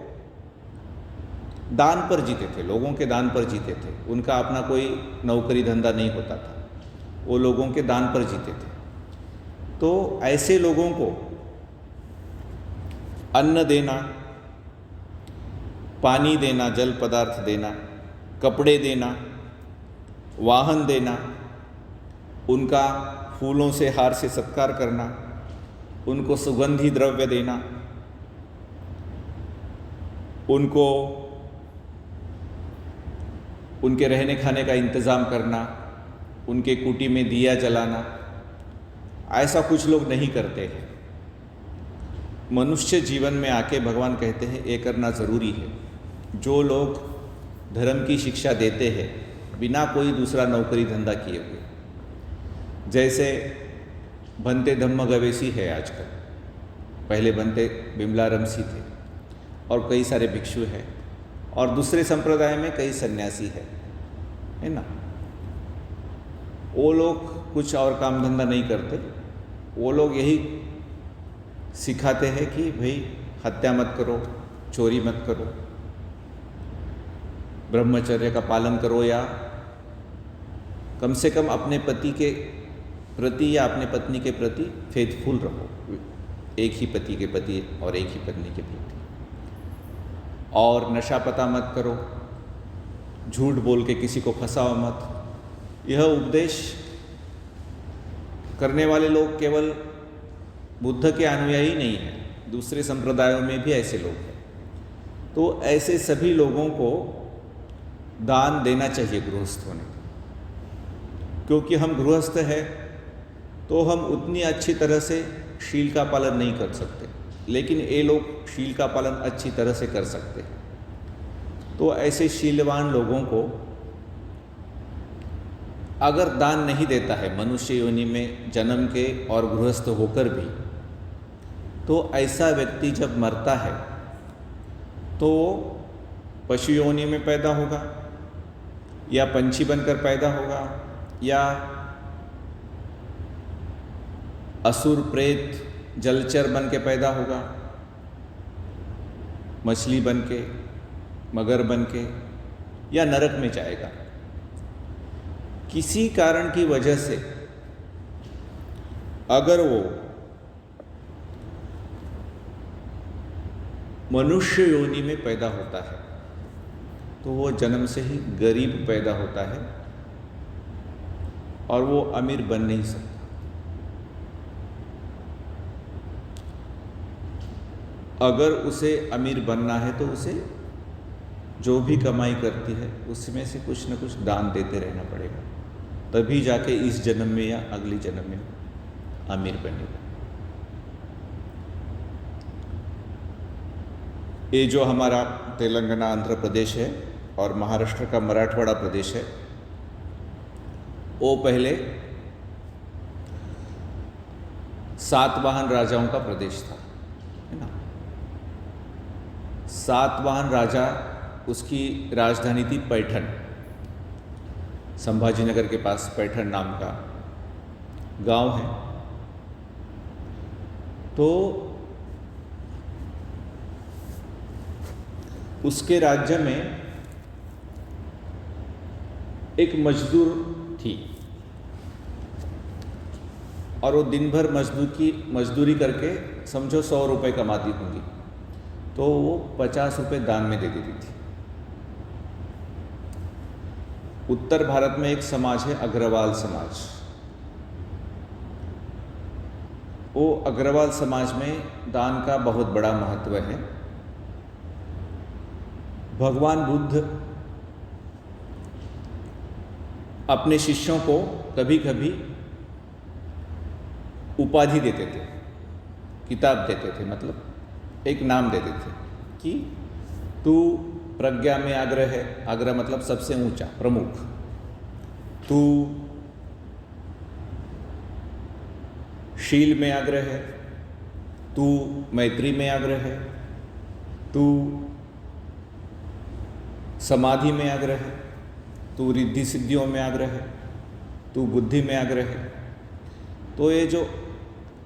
दान पर जीते थे, लोगों के दान पर जीते थे। उनका अपना कोई नौकरी धंधा नहीं होता था, वो लोगों के दान पर जीते थे। तो ऐसे लोगों को अन्न देना, पानी देना, जल पदार्थ देना, कपड़े देना, वाहन देना, उनका फूलों से, हार से सत्कार करना, उनको सुगंधी द्रव्य देना, उनको उनके रहने खाने का इंतज़ाम करना, उनके कुटी में दिया जलाना, ऐसा कुछ लोग नहीं करते हैं। मनुष्य जीवन में आके भगवान कहते हैं ये करना ज़रूरी है। जो लोग धर्म की शिक्षा देते हैं बिना कोई दूसरा नौकरी धंधा किए हुए, जैसे बनते धम्म गवेशी है आजकल, पहले बनते बिमला रमसी थे और कई सारे भिक्षु हैं, और दूसरे संप्रदाय में कई सन्यासी है ना। वो लोग कुछ और काम धंधा नहीं करते, वो लोग यही सिखाते हैं कि भाई हत्या मत करो, चोरी मत करो, ब्रह्मचर्य का पालन करो, या कम से कम अपने पति के प्रति या अपने पत्नी के प्रति फेथफुल रहो, एक ही पति के प्रति और एक ही पत्नी के प्रति। और नशा पता मत करो, झूठ बोल के किसी को फंसाओ मत। यह उपदेश करने वाले लोग केवल बुद्ध के अनुयायी नहीं हैं, दूसरे संप्रदायों में भी ऐसे लोग हैं। तो ऐसे सभी लोगों को दान देना चाहिए गृहस्थ होने, क्योंकि हम गृहस्थ हैं तो हम उतनी अच्छी तरह से शील का पालन नहीं कर सकते, लेकिन ये लोग शील का पालन अच्छी तरह से कर सकते हैं। तो ऐसे शीलवान लोगों को अगर दान नहीं देता है मनुष्य योनि में जन्म के और गृहस्थ होकर भी, तो ऐसा व्यक्ति जब मरता है तो पशु योनि में पैदा होगा, या पंछी बनकर पैदा होगा, या असुर प्रेत जलचर बन के पैदा होगा, मछली बन के, मगर बन के, या नरक में जाएगा। किसी कारण की वजह से अगर वो मनुष्य योनि में पैदा होता है तो वो जन्म से ही गरीब पैदा होता है और वो अमीर बन नहीं सकता। अगर उसे अमीर बनना है तो उसे जो भी कमाई करती है उसमें से कुछ न कुछ दान देते रहना पड़ेगा, तभी जाके इस जन्म में या अगली जन्म में अमीर बनेगा। ये जो हमारा तेलंगाना, आंध्र प्रदेश है और महाराष्ट्र का मराठवाड़ा प्रदेश है, वो पहले सातवाहन राजाओं का प्रदेश था, है ना। सातवाहन राजा, उसकी राजधानी थी पैठन। संभाजी नगर के पास पैठन नाम का गांव है। तो उसके राज्य में एक मजदूर थी और वो दिन भर मजदूरी करके समझो 100 रुपये कमाती होंगी, तो वो 50 रुपये दान में दे देती थी। उत्तर भारत में एक समाज है अग्रवाल समाज। वो अग्रवाल समाज में दान का बहुत बड़ा महत्व है। भगवान बुद्ध अपने शिष्यों को कभी कभी उपाधि देते थे, किताब देते थे, मतलब एक नाम देते थे कि तू प्रज्ञा में आग्रह है, आग्रह मतलब सबसे ऊंचा, प्रमुख, तू शील में आग्रह है, तू मैत्री में आग्रह है, तू समाधि में आग्रह है, तू रिद्धि सिद्धियों में आग्रह है, तू बुद्धि में आग्रह है। तो ये जो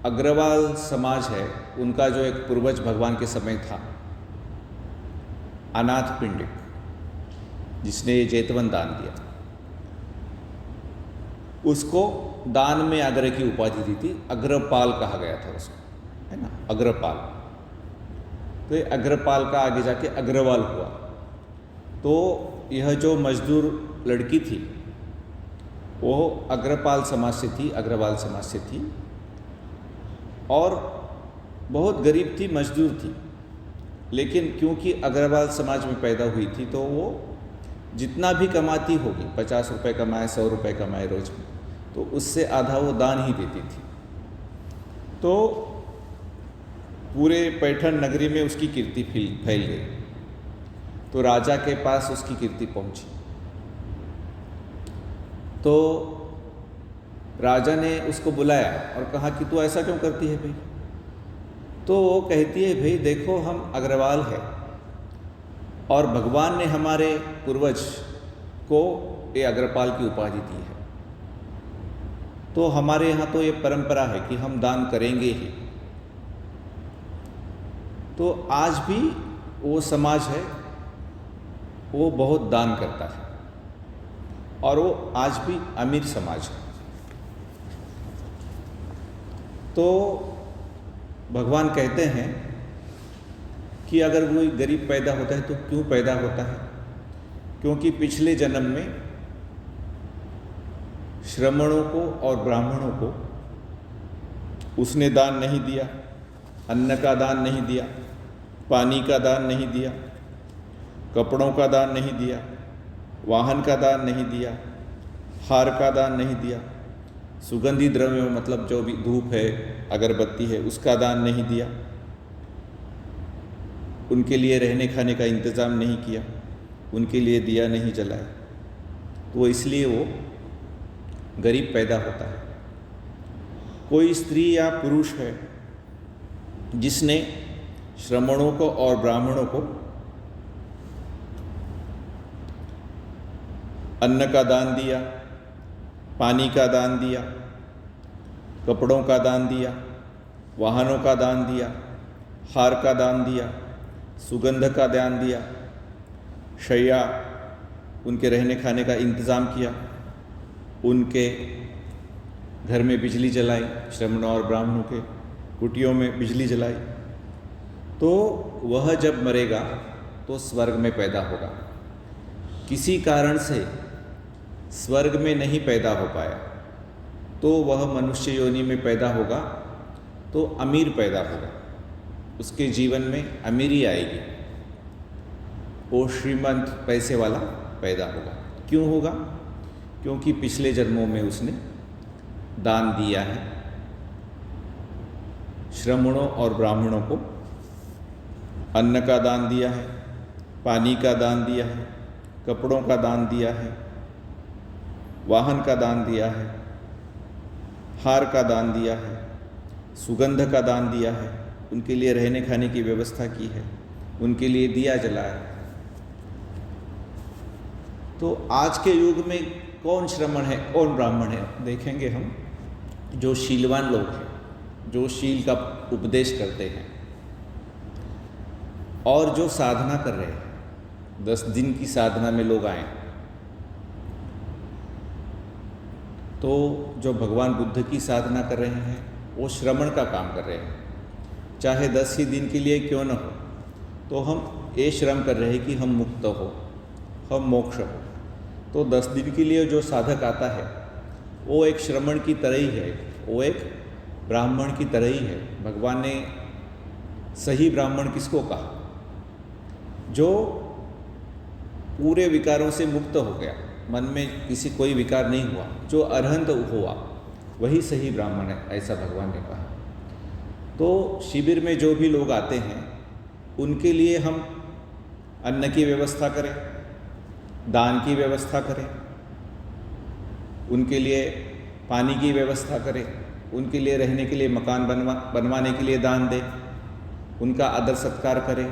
अग्रवाल समाज है, उनका जो एक पूर्वज भगवान के समय था, अनाथ पिंडिक, जिसने ये जेतवन दान दिया, उसको दान में आग्रह की उपाधि दी थी। अग्रपाल कहा गया था उसको, है ना, अग्रपाल। तो ये अग्रपाल का आगे जाके अग्रवाल हुआ। तो यह जो मजदूर लड़की थी वो अग्रपाल समाज से थी, अग्रवाल समाज से थी और बहुत गरीब थी, मजदूर थी। लेकिन क्योंकि अग्रवाल समाज में पैदा हुई थी तो वो जितना भी कमाती होगी, 50 रुपये कमाए, 100 रुपये कमाए रोज में, तो उससे आधा वो दान ही देती थी। तो पूरे पैठन नगरी में उसकी कीर्ति फैल गई। तो राजा के पास उसकी कीर्ति पहुंची। तो राजा ने उसको बुलाया और कहा कि तू ऐसा क्यों करती है भाई? तो वो कहती है, भाई देखो, हम अग्रवाल है और भगवान ने हमारे पूर्वज को ये अग्रपाल की उपाधि दी है, तो हमारे यहाँ तो ये परंपरा है कि हम दान करेंगे ही। तो आज भी वो समाज है, वो बहुत दान करता है और वो आज भी अमीर समाज है। तो भगवान कहते हैं कि अगर कोई गरीब पैदा होता है तो क्यों पैदा होता है? क्योंकि पिछले जन्म में श्रमणों को और ब्राह्मणों को उसने दान नहीं दिया, अन्न का दान नहीं दिया, पानी का दान नहीं दिया, कपड़ों का दान नहीं दिया, वाहन का दान नहीं दिया, हार का दान नहीं दिया, सुगंधी द्रव्यों मतलब जो भी धूप है, अगरबत्ती है, उसका दान नहीं दिया, उनके लिए रहने खाने का इंतज़ाम नहीं किया, उनके लिए दिया नहीं जलाया, तो इसलिए वो गरीब पैदा होता है। कोई स्त्री या पुरुष है जिसने श्रमणों को और ब्राह्मणों को अन्न का दान दिया, पानी का दान दिया, कपड़ों का दान दिया, वाहनों का दान दिया, हार का दान दिया, सुगंध का दान दिया, शैया, उनके रहने खाने का इंतज़ाम किया, उनके घर में बिजली जलाई, श्रमणों और ब्राह्मणों के कुटियों में बिजली जलाई, तो वह जब मरेगा तो स्वर्ग में पैदा होगा। किसी कारण से स्वर्ग में नहीं पैदा हो पाया तो वह मनुष्य योनि में पैदा होगा तो अमीर पैदा होगा, उसके जीवन में अमीरी आएगी, वो श्रीमंत पैसे वाला पैदा होगा। क्यों होगा? क्योंकि पिछले जन्मों में उसने दान दिया है, श्रमणों और ब्राह्मणों को अन्न का दान दिया है, पानी का दान दिया है, कपड़ों का दान दिया है, वाहन का दान दिया है, हार का दान दिया है, सुगंध का दान दिया है, उनके लिए रहने खाने की व्यवस्था की है, उनके लिए दिया जलाया। तो आज के युग में कौन श्रमण है, कौन ब्राह्मण है? देखेंगे हम, जो शीलवान लोग हैं, जो शील का उपदेश करते हैं और जो साधना कर रहे हैं। 10 दिन की साधना में लोग आए तो जो भगवान बुद्ध की साधना कर रहे हैं वो श्रमण का काम कर रहे हैं, चाहे 10 ही दिन के लिए क्यों न हो, तो हम ये श्रम कर रहे हैं कि हम मुक्त हो, हम मोक्ष हो। तो 10 दिन के लिए जो साधक आता है वो एक श्रमण की तरह ही है, वो एक ब्राह्मण की तरह ही है। भगवान ने सही ब्राह्मण किसको कहा? जो पूरे विकारों से मुक्त हो गया, मन में किसी कोई विकार नहीं हुआ, जो अरहंत हुआ, वही सही ब्राह्मण है, ऐसा भगवान ने कहा। तो शिविर में जो भी लोग आते हैं उनके लिए हम अन्न की व्यवस्था करें, दान की व्यवस्था करें, उनके लिए पानी की व्यवस्था करें, उनके लिए रहने के लिए मकान बनवाने के लिए दान दें, उनका आदर सत्कार करें,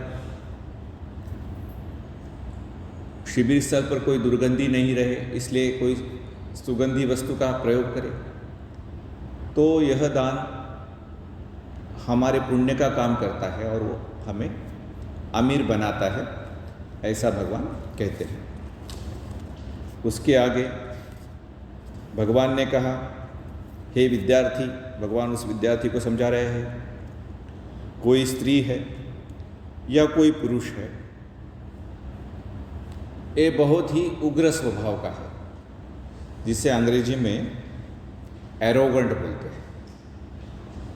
शिविर स्थल पर कोई दुर्गंधी नहीं रहे इसलिए कोई सुगंधी वस्तु का प्रयोग करें। तो यह दान हमारे पुण्य का काम करता है और वो हमें अमीर बनाता है, ऐसा भगवान कहते हैं। उसके आगे भगवान ने कहा, हे विद्यार्थी, भगवान उस विद्यार्थी को समझा रहे हैं, कोई स्त्री है या कोई पुरुष है, ये बहुत ही उग्र स्वभाव का है, जिसे अंग्रेजी में एरोगेंट बोलते हैं।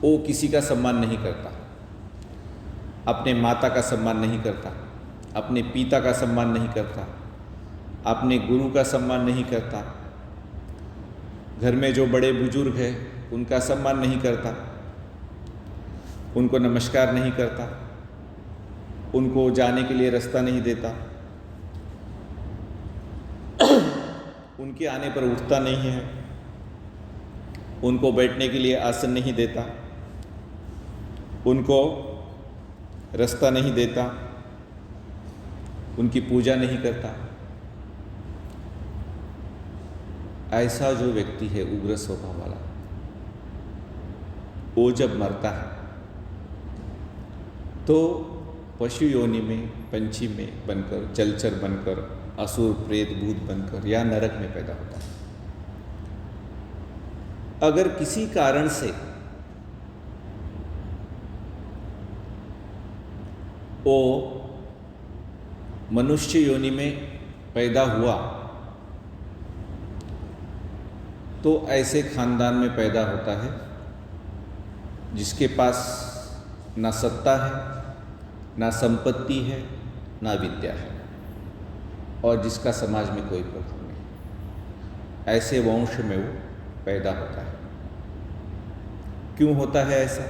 वो किसी का सम्मान नहीं करता, अपने माता का सम्मान नहीं करता, अपने पिता का सम्मान नहीं करता, अपने गुरु का सम्मान नहीं करता, घर में जो बड़े बुजुर्ग हैं उनका सम्मान नहीं करता, उनको नमस्कार नहीं करता, उनको जाने के लिए रास्ता नहीं देता, उनके आने पर उठता नहीं है, उनको बैठने के लिए आसन नहीं देता, उनको रास्ता नहीं देता, उनकी पूजा नहीं करता। ऐसा जो व्यक्ति है उग्र स्वभाव वाला, वो जब मरता है तो पशु योनि में, पंछी में बनकर, जलचर बनकर, असुर प्रेत भूत बनकर या नरक में पैदा होता है। अगर किसी कारण से वो मनुष्य योनि में पैदा हुआ तो ऐसे खानदान में पैदा होता है जिसके पास ना सत्ता है, ना संपत्ति है, ना विद्या है, और जिसका समाज में कोई प्रभाव नहीं। ऐसे वंश में वो पैदा होता है। क्यों होता है ऐसा?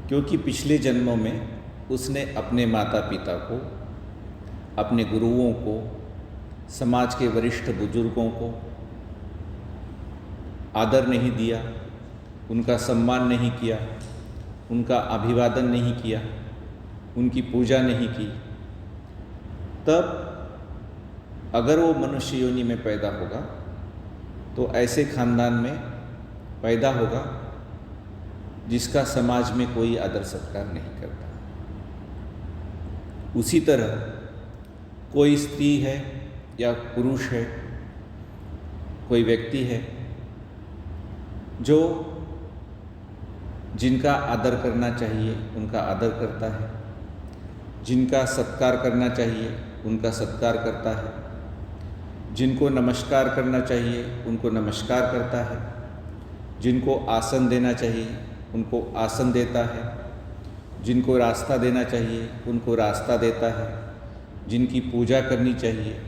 क्योंकि पिछले जन्मों में उसने अपने माता पिता को, अपने गुरुओं को, समाज के वरिष्ठ बुजुर्गों को आदर नहीं दिया, उनका सम्मान नहीं किया, उनका अभिवादन नहीं किया, उनकी पूजा नहीं की। तब अगर वो मनुष्य योनि में पैदा होगा तो ऐसे खानदान में पैदा होगा जिसका समाज में कोई आदर सत्कार नहीं करता। उसी तरह कोई स्त्री है या पुरुष है, कोई व्यक्ति है जो जिनका आदर करना चाहिए उनका आदर करता है, जिनका सत्कार करना चाहिए उनका सत्कार करता है, जिनको नमस्कार करना चाहिए उनको नमस्कार करता है, जिनको आसन देना चाहिए उनको आसन देता है, जिनको रास्ता देना चाहिए उनको रास्ता देता है, जिनकी पूजा करनी चाहिए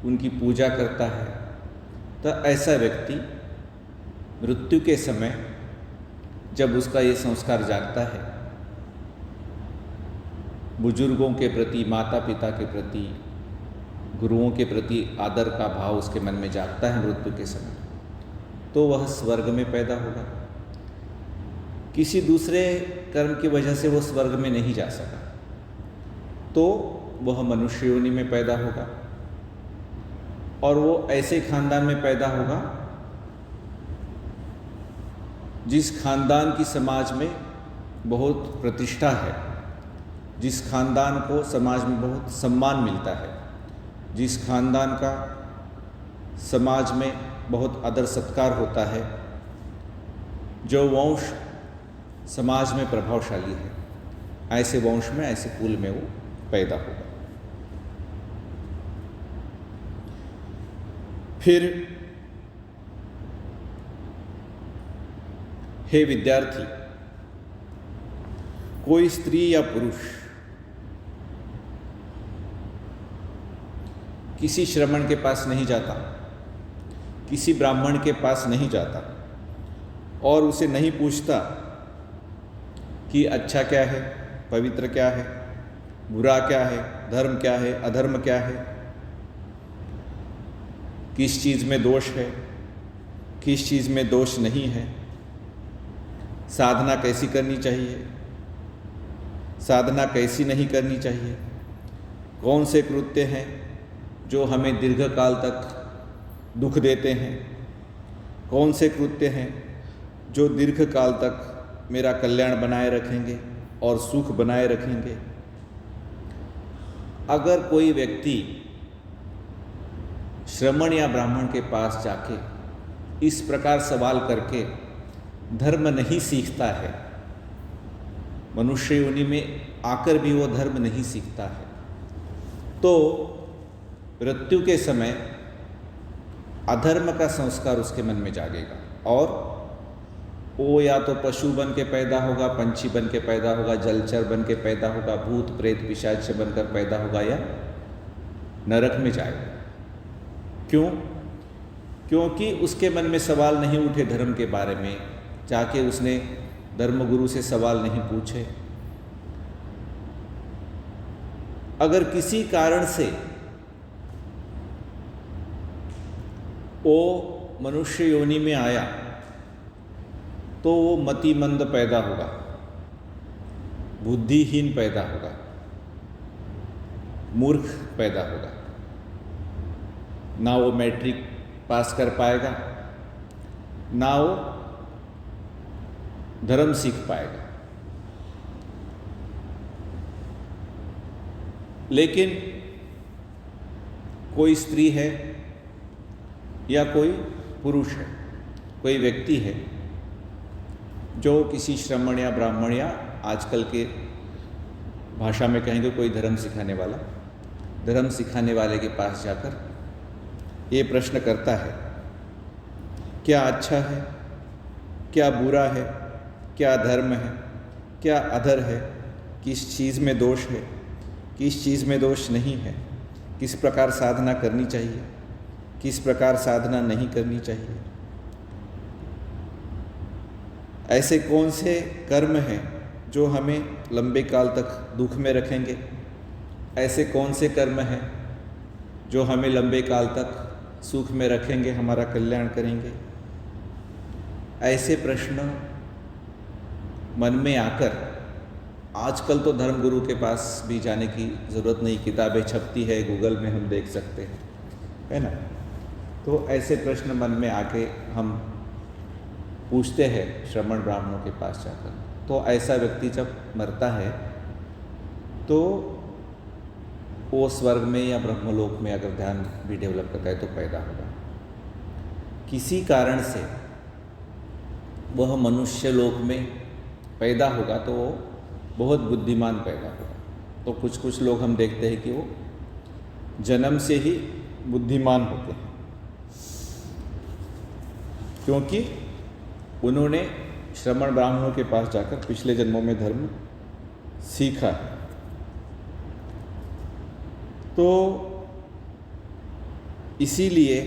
उनकी पूजा करता है। तो ऐसा व्यक्ति मृत्यु के समय जब उसका ये संस्कार जागता है, बुजुर्गों के प्रति, माता पिता के प्रति, गुरुओं के प्रति आदर का भाव उसके मन में जागता है मृत्यु के समय, तो वह स्वर्ग में पैदा होगा। किसी दूसरे कर्म की वजह से वो स्वर्ग में नहीं जा सका तो वह मनुष्य योनि में पैदा होगा, और वो ऐसे खानदान में पैदा होगा जिस खानदान की समाज में बहुत प्रतिष्ठा है, जिस खानदान को समाज में बहुत सम्मान मिलता है, जिस खानदान का समाज में बहुत आदर सत्कार होता है, जो वंश समाज में प्रभावशाली है, ऐसे वंश में, ऐसे कुल में वो पैदा होगा। फिर हे विद्यार्थी, कोई स्त्री या पुरुष किसी श्रमण के पास नहीं जाता, किसी ब्राह्मण के पास नहीं जाता और उसे नहीं पूछता कि अच्छा क्या है, पवित्र क्या है, बुरा क्या है, धर्म क्या है, अधर्म क्या है, किस चीज़ में दोष है, किस चीज़ में दोष नहीं है, साधना कैसी करनी चाहिए, साधना कैसी नहीं करनी चाहिए, कौन से कृत्य हैं जो हमें दीर्घकाल तक दुख देते हैं, कौन से कृत्य हैं जो दीर्घकाल तक मेरा कल्याण बनाए रखेंगे और सुख बनाए रखेंगे। अगर कोई व्यक्ति श्रमण या ब्राह्मण के पास जाके इस प्रकार सवाल करके धर्म नहीं सीखता है, मनुष्य योनि में आकर भी वो धर्म नहीं सीखता है, तो मृत्यु के समय अधर्म का संस्कार उसके मन में जागेगा और वो या तो पशु बन के पैदा होगा, पंछी बन के पैदा होगा, जलचर बन के पैदा होगा, भूत प्रेत पिशाच बनकर पैदा होगा या नरक में जाएगा। क्यों? क्योंकि उसके मन में सवाल नहीं उठे धर्म के बारे में, जाके उसने धर्मगुरु से सवाल नहीं पूछे। अगर किसी कारण से वो मनुष्य योनि में आया तो वो मतिमंद पैदा होगा, बुद्धिहीन पैदा होगा, मूर्ख पैदा होगा, ना वो मैट्रिक पास कर पाएगा, ना वो धर्म सीख पाएगा। लेकिन कोई स्त्री है या कोई पुरुष है, कोई व्यक्ति है जो किसी श्रमण या ब्राह्मण या आजकल के भाषा में कहेंगे कोई धर्म सिखाने वाला, धर्म सिखाने वाले के पास जाकर ये प्रश्न करता है, क्या अच्छा है, क्या बुरा है, क्या धर्म है, क्या अधर है, किस चीज़ में दोष है, किस चीज़ में दोष नहीं है, किस प्रकार साधना करनी चाहिए, किस प्रकार साधना नहीं करनी चाहिए, ऐसे कौन से कर्म हैं जो हमें लंबे काल तक दुख में रखेंगे, ऐसे कौन से कर्म हैं जो हमें लंबे काल तक सुख में रखेंगे, हमारा कल्याण करेंगे। ऐसे प्रश्न मन में आकर, आजकल तो धर्मगुरु के पास भी जाने की ज़रूरत नहीं, किताबें छपती है, गूगल में हम देख सकते हैं, है ना। तो ऐसे प्रश्न मन में आके हम पूछते हैं श्रमण ब्राह्मणों के पास जाकर, तो ऐसा व्यक्ति जब मरता है तो वो स्वर्ग में या ब्रह्मलोक में अगर ध्यान भी डेवलप करता है तो पैदा होगा। किसी कारण से वह मनुष्य लोक में पैदा होगा तो वो बहुत बुद्धिमान पैदा होगा। तो कुछ कुछ लोग हम देखते हैं कि वो जन्म से ही बुद्धिमान होते हैं, क्योंकि उन्होंने श्रमण ब्राह्मणों के पास जाकर पिछले जन्मों में धर्म सीखा है। तो इसीलिए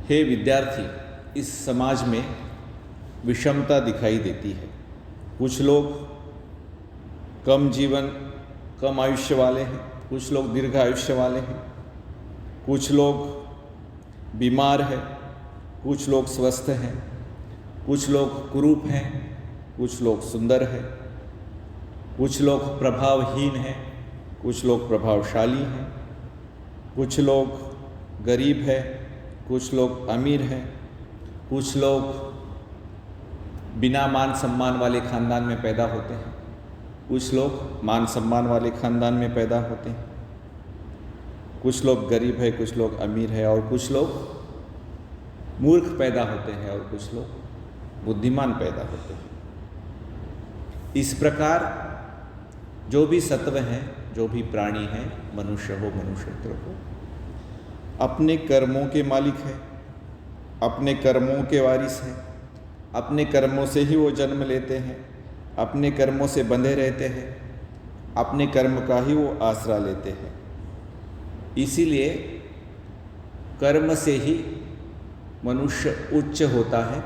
हे विद्यार्थी, इस समाज में विषमता दिखाई देती है। कुछ लोग कम आयुष्य वाले हैं, कुछ लोग दीर्घ आयुष्य वाले हैं, कुछ लोग बीमार हैं, कुछ लोग स्वस्थ हैं, कुछ लोग कुरूप हैं, कुछ लोग सुंदर हैं, कुछ लोग प्रभावहीन हैं, कुछ लोग प्रभावशाली हैं, कुछ लोग गरीब हैं, कुछ लोग अमीर हैं, कुछ लोग बिना मान सम्मान वाले खानदान में पैदा होते हैं, कुछ लोग मान सम्मान वाले खानदान में पैदा होते हैं, कुछ लोग गरीब है, कुछ लोग अमीर है, और कुछ लोग मूर्ख पैदा होते हैं, और कुछ लोग बुद्धिमान पैदा होते हैं। इस प्रकार जो भी सत्व हैं, जो भी प्राणी हैं, मनुष्य हो मनुष्यत्व हो, अपने कर्मों के मालिक है, अपने कर्मों के वारिस हैं, अपने कर्मों से ही वो जन्म लेते हैं, अपने कर्मों से बंधे रहते हैं, अपने कर्म का ही वो आसरा लेते हैं। इसीलिए कर्म से ही मनुष्य उच्च होता है,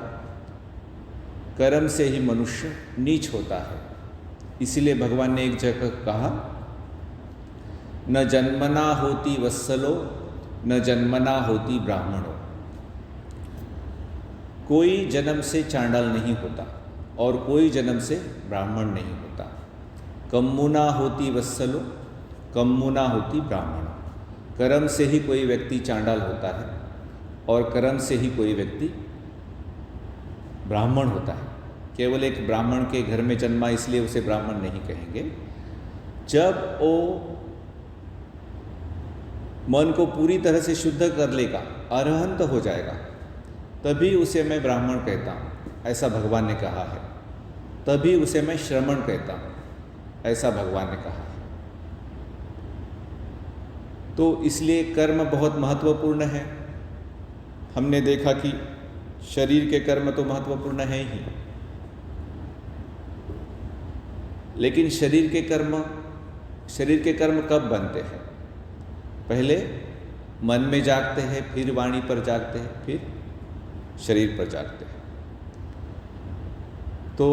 कर्म से ही मनुष्य नीच होता है। इसीलिए भगवान ने एक जगह कहा, न जन्मना होती वत्सलो न जन्मना होती ब्राह्मणो। कोई जन्म से चांडाल नहीं होता और कोई जन्म से ब्राह्मण नहीं होता। कम्मुना होती वत्सलो, कम्मुना होती ब्राह्मण। कर्म से ही कोई व्यक्ति चांडाल होता है और कर्म से ही कोई व्यक्ति ब्राह्मण होता है। केवल एक ब्राह्मण के घर में जन्मा इसलिए उसे ब्राह्मण नहीं कहेंगे। जब वो मन को पूरी तरह से शुद्ध कर लेगा, अरहंत हो जाएगा, तभी उसे मैं ब्राह्मण कहता हूँ, ऐसा भगवान ने कहा है। तभी उसे मैं श्रमण कहता हूँ, ऐसा भगवान ने कहा है। तो इसलिए कर्म बहुत महत्वपूर्ण है। हमने देखा कि शरीर के कर्म तो महत्वपूर्ण है ही, लेकिन शरीर के कर्म कब बनते हैं? पहले मन में जागते हैं, फिर वाणी पर जागते हैं, फिर शरीर पर जागते हैं। तो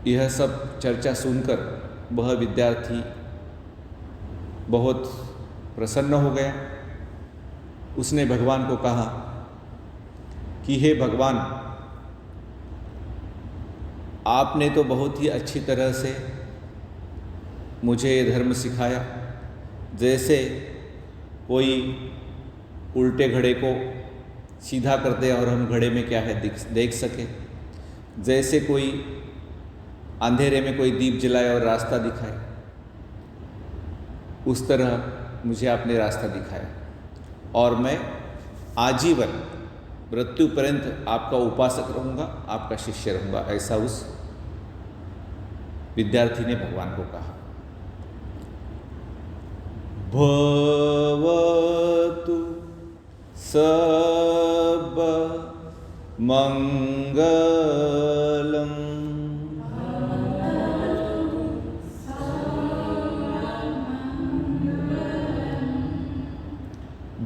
यह सब चर्चा सुनकर वह विद्यार्थी बहुत प्रसन्न हो गया। उसने भगवान को कहा कि हे भगवान, आपने तो बहुत ही अच्छी तरह से मुझे ये धर्म सिखाया। जैसे कोई उल्टे घड़े को सीधा कर दे और हम घड़े में क्या है देख सके, जैसे कोई अंधेरे में कोई दीप जलाए और रास्ता दिखाए, उस तरह मुझे आपने रास्ता दिखाया और मैं आजीवन मृत्यु पर्यंत आपका उपासक रहूँगा, आपका शिष्य रहूँगा, ऐसा उस विद्यार्थी ने भगवान को कहा। भवतु सब मंगलम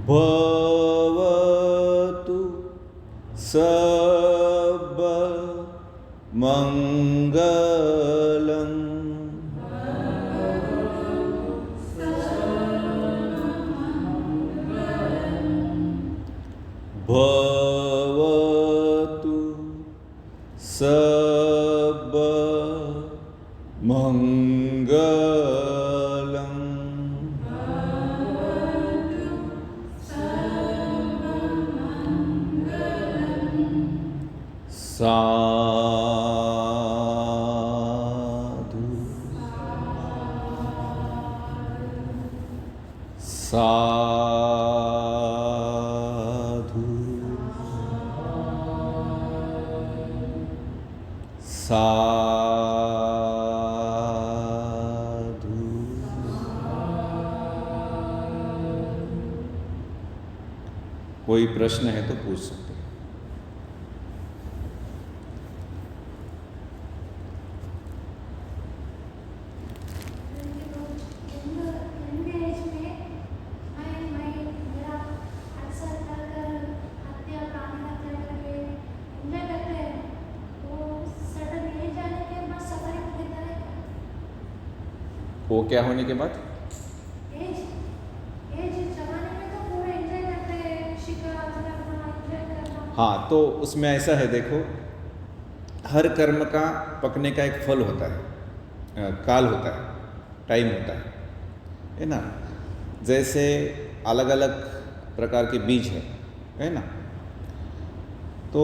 भवतु सब मंगलम भवतु सब मंगलम। साधु साधु साधु। कोई प्रश्न है तो पूछ सकते हैं। वो क्या होने के बाद? हाँ, तो उसमें ऐसा है, देखो, हर कर्म का पकने का एक फल होता है, काल होता है, टाइम होता है ना। जैसे अलग अलग प्रकार के बीज है ना। तो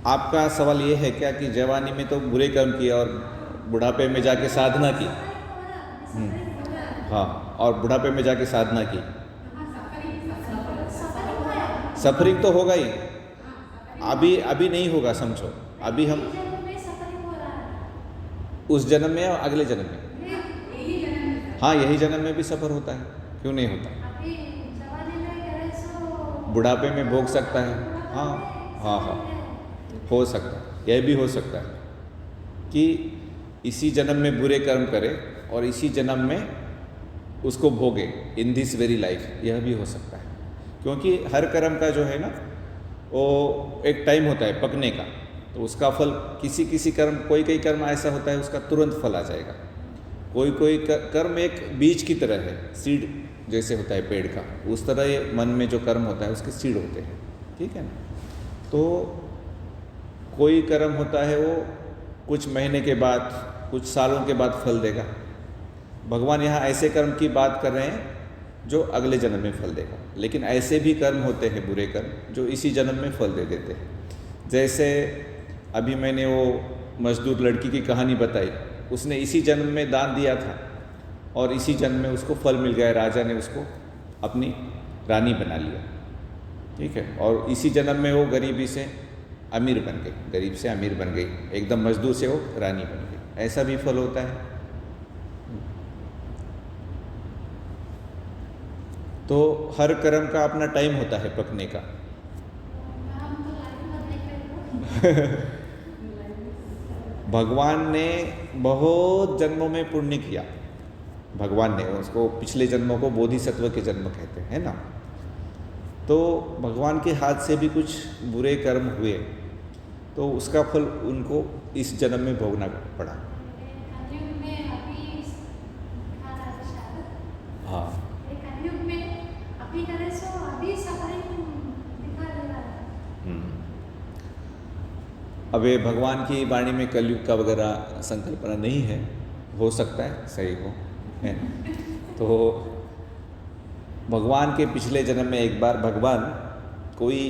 आपका सवाल ये है क्या कि जवानी में तो बुरे कर्म किए और बुढ़ापे में जाके साधना की? हाँ, और बुढ़ापे में जाके साधना की, सफरिंग तो होगा ही। अभी नहीं होगा, समझो। अभी हम उस जन्म में या अगले जन्म में? हाँ, यही जन्म में भी सफर होता है, क्यों नहीं होता? बुढ़ापे में भोग सकता है। हाँ हाँ हाँ, हो सकता है, यह भी हो सकता है कि इसी जन्म में बुरे कर्म करे और इसी जन्म में उसको भोगे इन दिस वेरी लाइफ, यह भी हो सकता है। क्योंकि हर कर्म का जो है ना, वो एक टाइम होता है पकने का। तो उसका फल किसी कर्म, कोई कर्म ऐसा होता है उसका तुरंत फल आ जाएगा। कोई कर्म एक बीज की तरह है, सीड जैसे होता है पेड़ का, उस तरह ये मन में जो कर्म होता है उसके सीड होते हैं, ठीक है ना। तो कोई कर्म होता है वो कुछ महीने के बाद, कुछ सालों के बाद फल देगा। भगवान यहाँ ऐसे कर्म की बात कर रहे हैं जो अगले जन्म में फल देगा। लेकिन ऐसे भी कर्म होते हैं बुरे कर्म जो इसी जन्म में फल दे देते हैं। जैसे अभी मैंने वो मजदूर लड़की की कहानी बताई, उसने इसी जन्म में दान दिया था और इसी जन्म में उसको फल मिल गया, राजा ने उसको अपनी रानी बना लिया, ठीक है। और इसी जन्म में वो गरीबी से अमीर बन गई, गरीब से अमीर बन गई, एकदम मजदूर से वो रानी बन गई। ऐसा भी फल होता है। तो हर कर्म का अपना टाइम होता है पकने का। भगवान ने बहुत जन्मों में पुण्य किया। भगवान ने उसको पिछले जन्मों को बोधिसत्व के जन्म कहते हैं ना। तो भगवान के हाथ से भी कुछ बुरे कर्म हुए तो उसका फल उनको इस जन्म में भोगना पड़ा। हाँ, अब ये भगवान की वाणी में कलयुग का वगैरह संकल्पना नहीं है, हो सकता है सही हो, है। तो भगवान के पिछले जन्म में एक बार भगवान कोई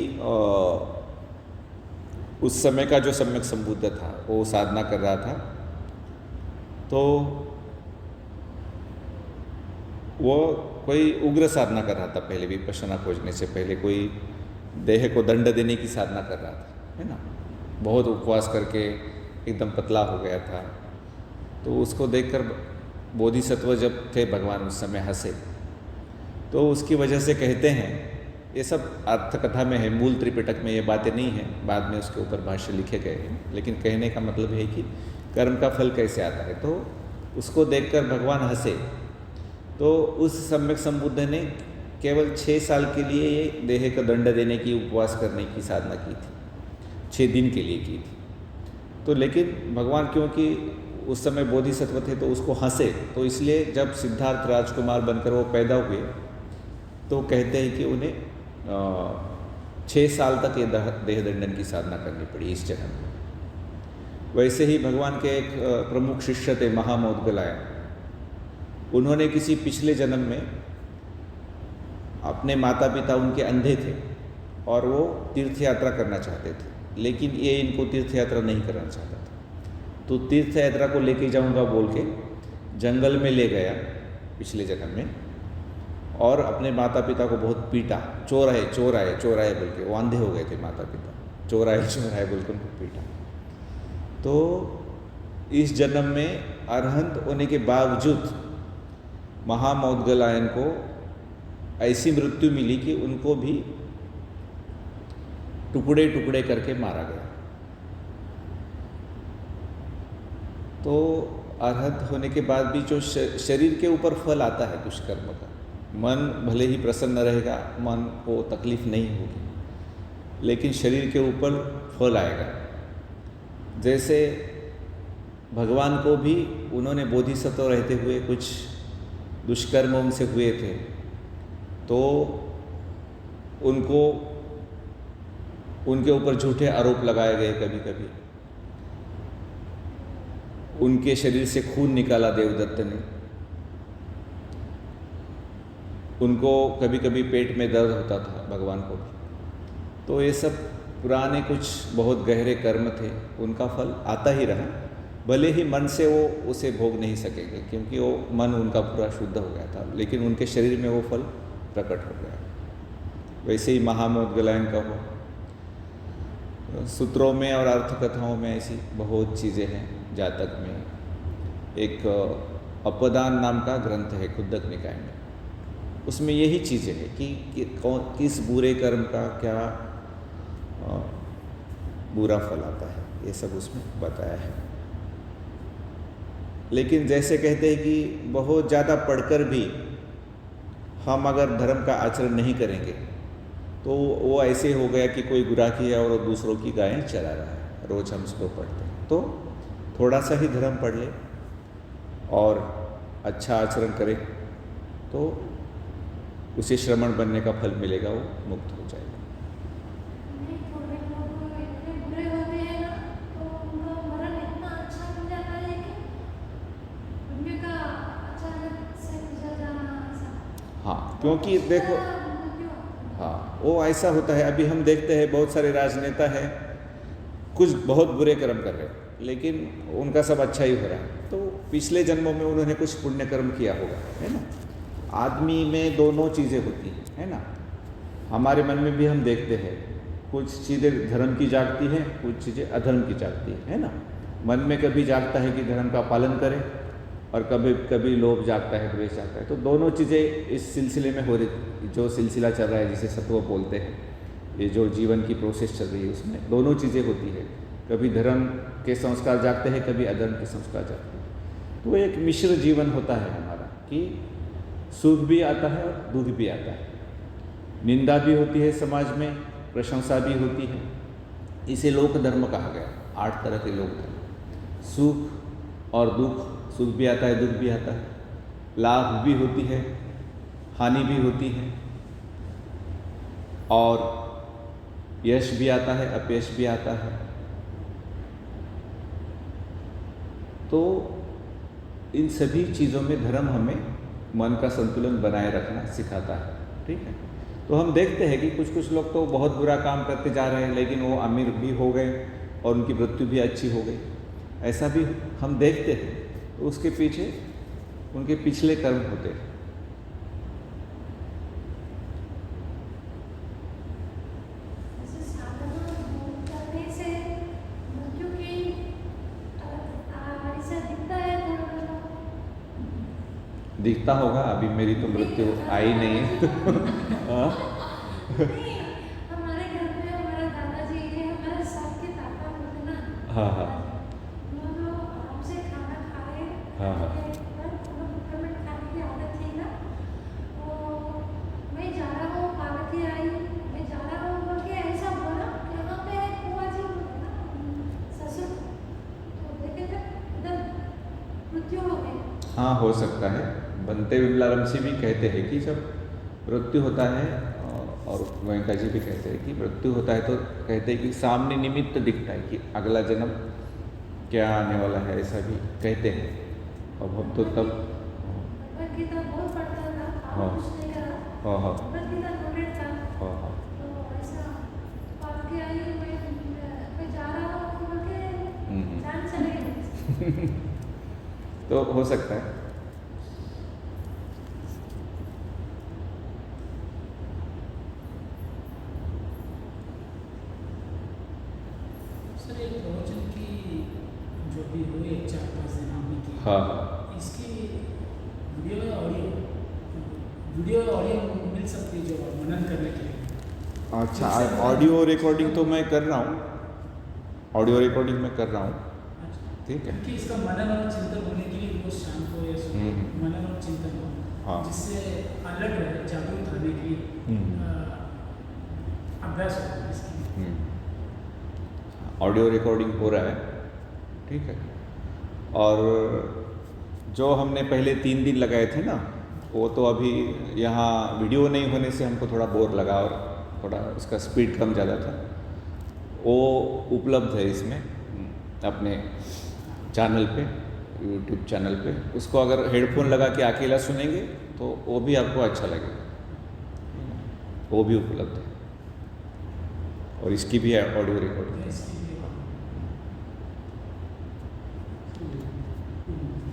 उस समय का जो सम्यक संबुद्ध था वो साधना कर रहा था। तो वो कोई उग्र साधना कर रहा था, पहले विपश्यना खोजने से पहले कोई देह को दंड देने की साधना कर रहा था, है ना। बहुत उपवास करके एकदम पतला हो गया था। तो उसको देखकर बोधिसत्व जब थे भगवान उस समय हंसे। तो उसकी वजह से कहते हैं, ये सब अर्थ कथा में है, मूल त्रिपिटक में ये बातें नहीं हैं, बाद में उसके ऊपर भाष्य लिखे गए हैं। लेकिन कहने का मतलब है कि कर्म का फल कैसे आता है। तो उसको देखकर भगवान हंसे। तो उस सम्यक संबुद्ध ने केवल 6 साल के लिए ये देह का दंड देने की, उपवास करने की साधना की थी, 6 दिन के लिए की थी। तो लेकिन भगवान क्योंकि उस समय बोधिसत्व थे तो उसको हंसे। तो इसलिए जब सिद्धार्थ राजकुमार बनकर वो पैदा हुए तो कहते हैं कि उन्हें 6 साल तक ये देह दंडन की साधना करनी पड़ी इस जन्म में। वैसे ही भगवान के एक प्रमुख शिष्य थे महामौद्गलायन। उन्होंने किसी पिछले जन्म में अपने माता पिता उनके अंधे थे और वो तीर्थ यात्रा करना चाहते थे, लेकिन ये इनको तीर्थ यात्रा नहीं करना चाहता था। तो तीर्थ यात्रा को लेके जाऊंगा बोल के जंगल में ले गया पिछले जन्म में, और अपने माता पिता को बहुत पीटा। चोर आए बोल के, वो अंधे हो गए थे माता पिता, चोर आए बोल के उनको पीटा। तो इस जन्म में अरहंत होने के बावजूद महामौद्गलायन को ऐसी मृत्यु मिली कि उनको भी टुकड़े टुकड़े करके मारा गया। तो अरहत होने के बाद भी जो शरीर के ऊपर फल आता है दुष्कर्म का, मन भले ही प्रसन्न रहेगा, मन को तकलीफ नहीं होगी, लेकिन शरीर के ऊपर फल आएगा। जैसे भगवान को भी उन्होंने बोधिसत्व रहते हुए कुछ दुष्कर्म उनसे हुए थे, तो उनको उनके ऊपर झूठे आरोप लगाए गए। कभी कभी उनके शरीर से खून निकाला देवदत्त ने, उनको कभी कभी पेट में दर्द होता था भगवान को भी। तो ये सब पुराने कुछ बहुत गहरे कर्म थे, उनका फल आता ही रहा। भले ही मन से वो उसे भोग नहीं सकेंगे, क्योंकि वो मन उनका पूरा शुद्ध हो गया था, लेकिन उनके शरीर में वो फल प्रकट हो गया। वैसे ही महामोदगलायन का हो, सूत्रों में और अर्थकथाओं में ऐसी बहुत चीज़ें हैं। जातक में एक अपदान नाम का ग्रंथ है कुद्दक निकाय में, उसमें यही चीज़ें हैं कि किस बुरे कर्म का क्या बुरा फल आता है, ये सब उसमें बताया है। लेकिन जैसे कहते हैं कि बहुत ज़्यादा पढ़कर भी हम अगर धर्म का आचरण नहीं करेंगे तो वो ऐसे हो गया कि कोई गुराखी है और दूसरों की गायें चरा रहा है। रोज़ हम उसको पढ़ते हैं, तो थोड़ा सा ही धर्म पढ़ ले और अच्छा आचरण करे तो उसे श्रमण बनने का फल मिलेगा, वो मुक्त हो जाएगा। हाँ, क्योंकि देखो, हाँ वो ऐसा होता है। अभी हम देखते हैं बहुत सारे राजनेता हैं, कुछ बहुत बुरे कर्म कर रहे हैं, लेकिन उनका सब अच्छा ही हो रहा है। तो पिछले जन्मों में उन्होंने कुछ पुण्य कर्म किया होगा, है ना। आदमी में दोनों चीज़ें होती हैं, है ना। हमारे मन में भी हम देखते हैं कुछ चीज़ें धर्म की जागती हैं, कुछ चीज़ें अधर्म की जागती है ना। मन में कभी जागता है कि धर्म का पालन करें, और कभी कभी लोभ जागता है, द्वेष जागता है। तो दोनों चीज़ें इस सिलसिले में हो रही, जो सिलसिला चल रहा है जिसे सत्व बोलते हैं, ये जो जीवन की प्रोसेस चल रही है, उसमें दोनों चीज़ें होती है। कभी धर्म के संस्कार जागते हैं, कभी अधर्म के संस्कार जागते हैं। तो एक मिश्र जीवन होता है हमारा, कि सुख भी आता है और दुख भी आता है, निंदा भी होती है समाज में, प्रशंसा भी होती है। इसे लोक धर्म कहा गया। 8 तरह के लोक धर्म, सुख और दुख, सुख भी आता है, दुख भी आता है, लाभ भी होती है, हानि भी होती है, और यश भी आता है, अपयश भी आता है। तो इन सभी चीज़ों में धर्म हमें मन का संतुलन बनाए रखना सिखाता है, ठीक है। तो हम देखते हैं कि कुछ कुछ लोग तो बहुत बुरा काम करते जा रहे हैं, लेकिन वो अमीर भी हो गए और उनकी मृत्यु भी अच्छी हो गई, ऐसा भी हम देखते हैं। तो उसके पीछे उनके पिछले कर्म होते हैं। दिखता होगा, अभी मेरी तो मृत्यु आई नहीं है। हमारे घर में हमारा दादाजी है, हमारे साथ के ताता होते ना। हाँ हाँ वो आराम से खाना खा रहे हैं। हाँ हाँ खाने की आदत थी ना, तो मैं जा रहा हूँ, पालकी आई, मैं जा रहा हूँ बोल के ऐसा बोला। यहाँ पे बुआ जी ससुर तो देखे थे, इधर मृत्यु हो गई। हाँ, हो सकता है। बनते विमलारम से भी कहते हैं कि जब मृत्यु होता है, और गोयंका जी भी कहते हैं कि मृत्यु होता है तो कहते हैं कि सामने निमित्त दिखता है कि अगला जन्म क्या आने वाला है, ऐसा भी कहते हैं। अब हम तो तब गीता बहुत पढ़ता था, हाँ कुछ नहीं करा। हाँ हाँ गीता नॉलेज था, हाँ हाँ तो ऐसा पालकी आई, मैं जा रहा हूँ बोल के जान चले गए। तो हो सकता है। सर एक प्रवचन की जो भी हुई 4-5 दिन हमने की, हाँ इसकी वीडियो या ऑडियो मिल मिल सकती है जो मनन करने के लिए? अच्छा, ऑडियो रिकॉर्डिंग तो मैं कर रहा हूँ, ऑडियो रिकॉर्डिंग मैं कर रहा हूँ, अच्छा, ठीक है। क्योंकि इसका मनन और चिंतन होने के लिए रोज शाम को या सुबह मनन और चिंतन हो, हाँ। जिससे अलर्ट रहे, जागरूक रहने के लिए अभ्यास हो इसकी। ऑडियो रिकॉर्डिंग हो रहा है, ठीक है। और जो हमने पहले 3 दिन लगाए थे ना, वो तो अभी यहाँ वीडियो नहीं होने से हमको थोड़ा बोर लगा और थोड़ा उसका स्पीड कम ज़्यादा था। वो उपलब्ध है इसमें अपने चैनल पे, यूट्यूब चैनल पे। उसको अगर हेडफोन लगा के अकेला सुनेंगे तो वो भी आपको अच्छा लगेगा, वो भी उपलब्ध है। और इसकी भी है ऑडियो रिकॉर्डिंग। इसकी भी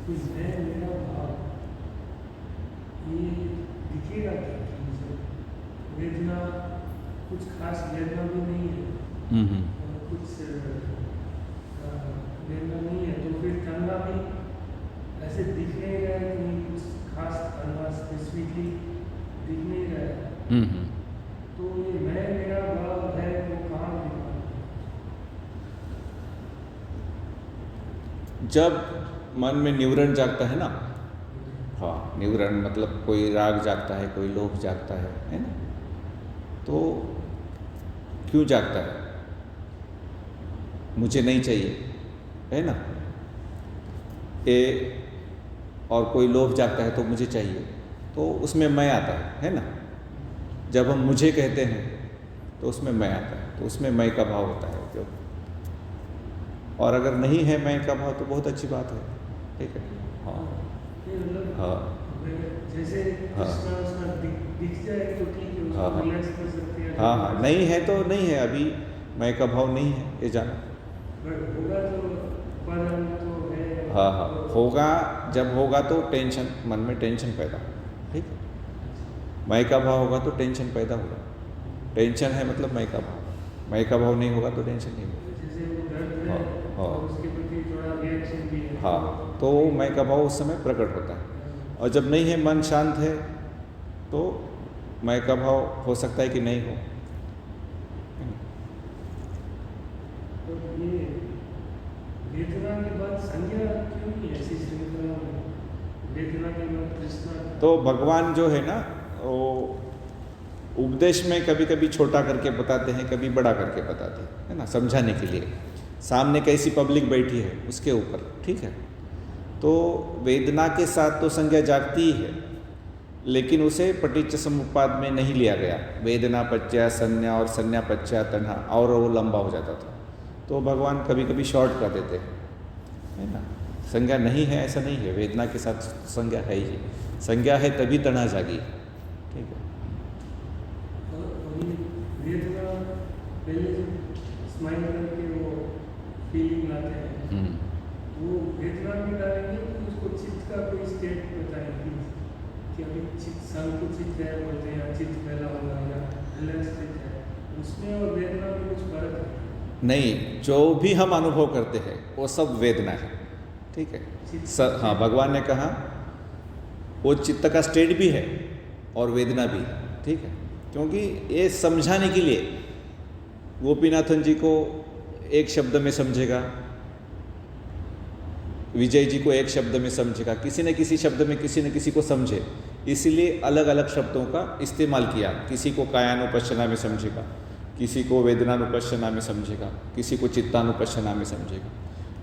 मेरा भाव ये दिखेगा क्या कि मुझे वेदना, कुछ खास वेदना भी नहीं है, और कुछ वेदना नहीं है, तो फिर तन्ना भी ऐसे दिख नहीं रहा है, कहीं कुछ खास तन्ना स्पेसिफिकली दिख नहीं रहा है। तो ये मेरा भाव है वो कहाँ दिखा? जब मन में निवरण जागता है ना, हाँ, निवरण मतलब कोई राग जागता है, कोई लोभ जागता है ना, तो क्यों जागता है? मुझे नहीं चाहिए, है ना, ये। और कोई लोभ जागता है तो मुझे चाहिए, तो उसमें मैं आता है ना। जब हम मुझे कहते हैं तो उसमें मैं आता है, तो उसमें मैं का भाव होता है जो। और अगर नहीं है मैं का भाव तो बहुत अच्छी बात है, ठीक है। हाँ हाँ जैसे हाँ उसका दिख जाए तो ठीक है, हाँ उसको रिलैक्स कर सकते हैं। हाँ हाँ, नहीं है तो नहीं है, अभी मैं का भाव नहीं है, ये जाना। बट होगा तो परम तो है। हाँ हाँ, होगा, जब होगा तो टेंशन, मन में टेंशन पैदा, ठीक है। मैं का भाव होगा तो टेंशन पैदा होगा। टेंशन है मतलब मैं का भाव, मैं का भाव नहीं होगा तो टेंशन नहीं होगा। जैसे वो दर्द है हाँ, हाँ। और उसके प्रति थोड़ा रिएक्शन भी है। हाँ, तो मैं का भाव उस समय प्रकट होता है। और जब नहीं है, मन शांत है, तो मैं का भाव हो सकता है कि नहीं हो। तो ये वेदना के बाद संज्ञा क्यों नहीं ऐसी श्रृंखला में? वेदना के बाद तृष्णा। तो भगवान जो है ना, वो उपदेश में कभी कभी छोटा करके बताते हैं, कभी बड़ा करके बताते हैं, है ना, समझाने के लिए। सामने कैसी पब्लिक बैठी है उसके ऊपर, ठीक है। तो वेदना के साथ तो संज्ञा जागती ही है, लेकिन उसे पटिच्च समुप्पाद में नहीं लिया गया। वेदना पच्चा संज्ञा और संज्ञा पच्चा तन्हा, और वो लंबा हो जाता था। तो भगवान कभी कभी शॉर्ट कर देते हैं, है ना। संज्ञा नहीं है ऐसा नहीं है, वेदना के साथ संज्ञा है ही। संज्ञा है तभी तन्हा जागी, ठीक है। और ये वेदना पहले स्माइल करके वो फीलिंग लाते हैं, वो वेदना में डालेंगे तो उसको चित्त का कोई स्टेट बताएंगे कि अभी चित्त संकुचित है बोलते हैं, चित्त फैला हुआ है या रिलैक्स है, उसमें और वेदना में कुछ फर्क है? नहीं, जो भी हम अनुभव करते हैं वो सब वेदना है, ठीक है। हाँ, भगवान ने कहा वो चित्त का स्टेट भी है और वेदना भी, ठीक है। क्योंकि ये समझाने के लिए गोपीनाथन जी को एक शब्द में समझेगा, विजय जी को एक शब्द में समझेगा, किसी न किसी शब्द में किसी न किसी को समझे, इसलिए अलग अलग शब्दों का इस्तेमाल किया। किसी को कायानुपश्यना में समझेगा, किसी को वेदनानुपश्यना में समझेगा, किसी को चित्तानुपश्यना में समझेगा,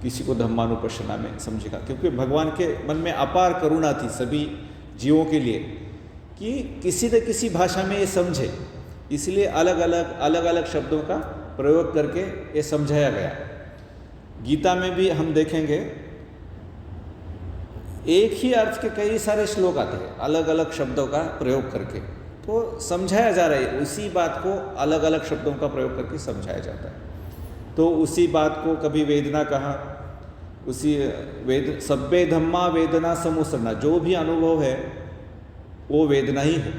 किसी को धम्मानुपश्यना में समझेगा। क्योंकि भगवान के मन में अपार करुणा थी सभी जीवों के लिए कि किसी न किसी भाषा में ये समझे, इसलिए अलग अलग शब्दों का प्रयोग करके ये समझाया गया। गीता में भी हम देखेंगे एक ही अर्थ के कई सारे श्लोक आते हैं अलग अलग शब्दों का प्रयोग करके, तो समझाया जा रहा है। उसी बात को अलग अलग शब्दों का प्रयोग करके समझाया जाता है। तो उसी बात को कभी वेदना कहा, उसी सब्बे धम्मा वेदना समुसरना, जो भी अनुभव है वो वेदना ही है,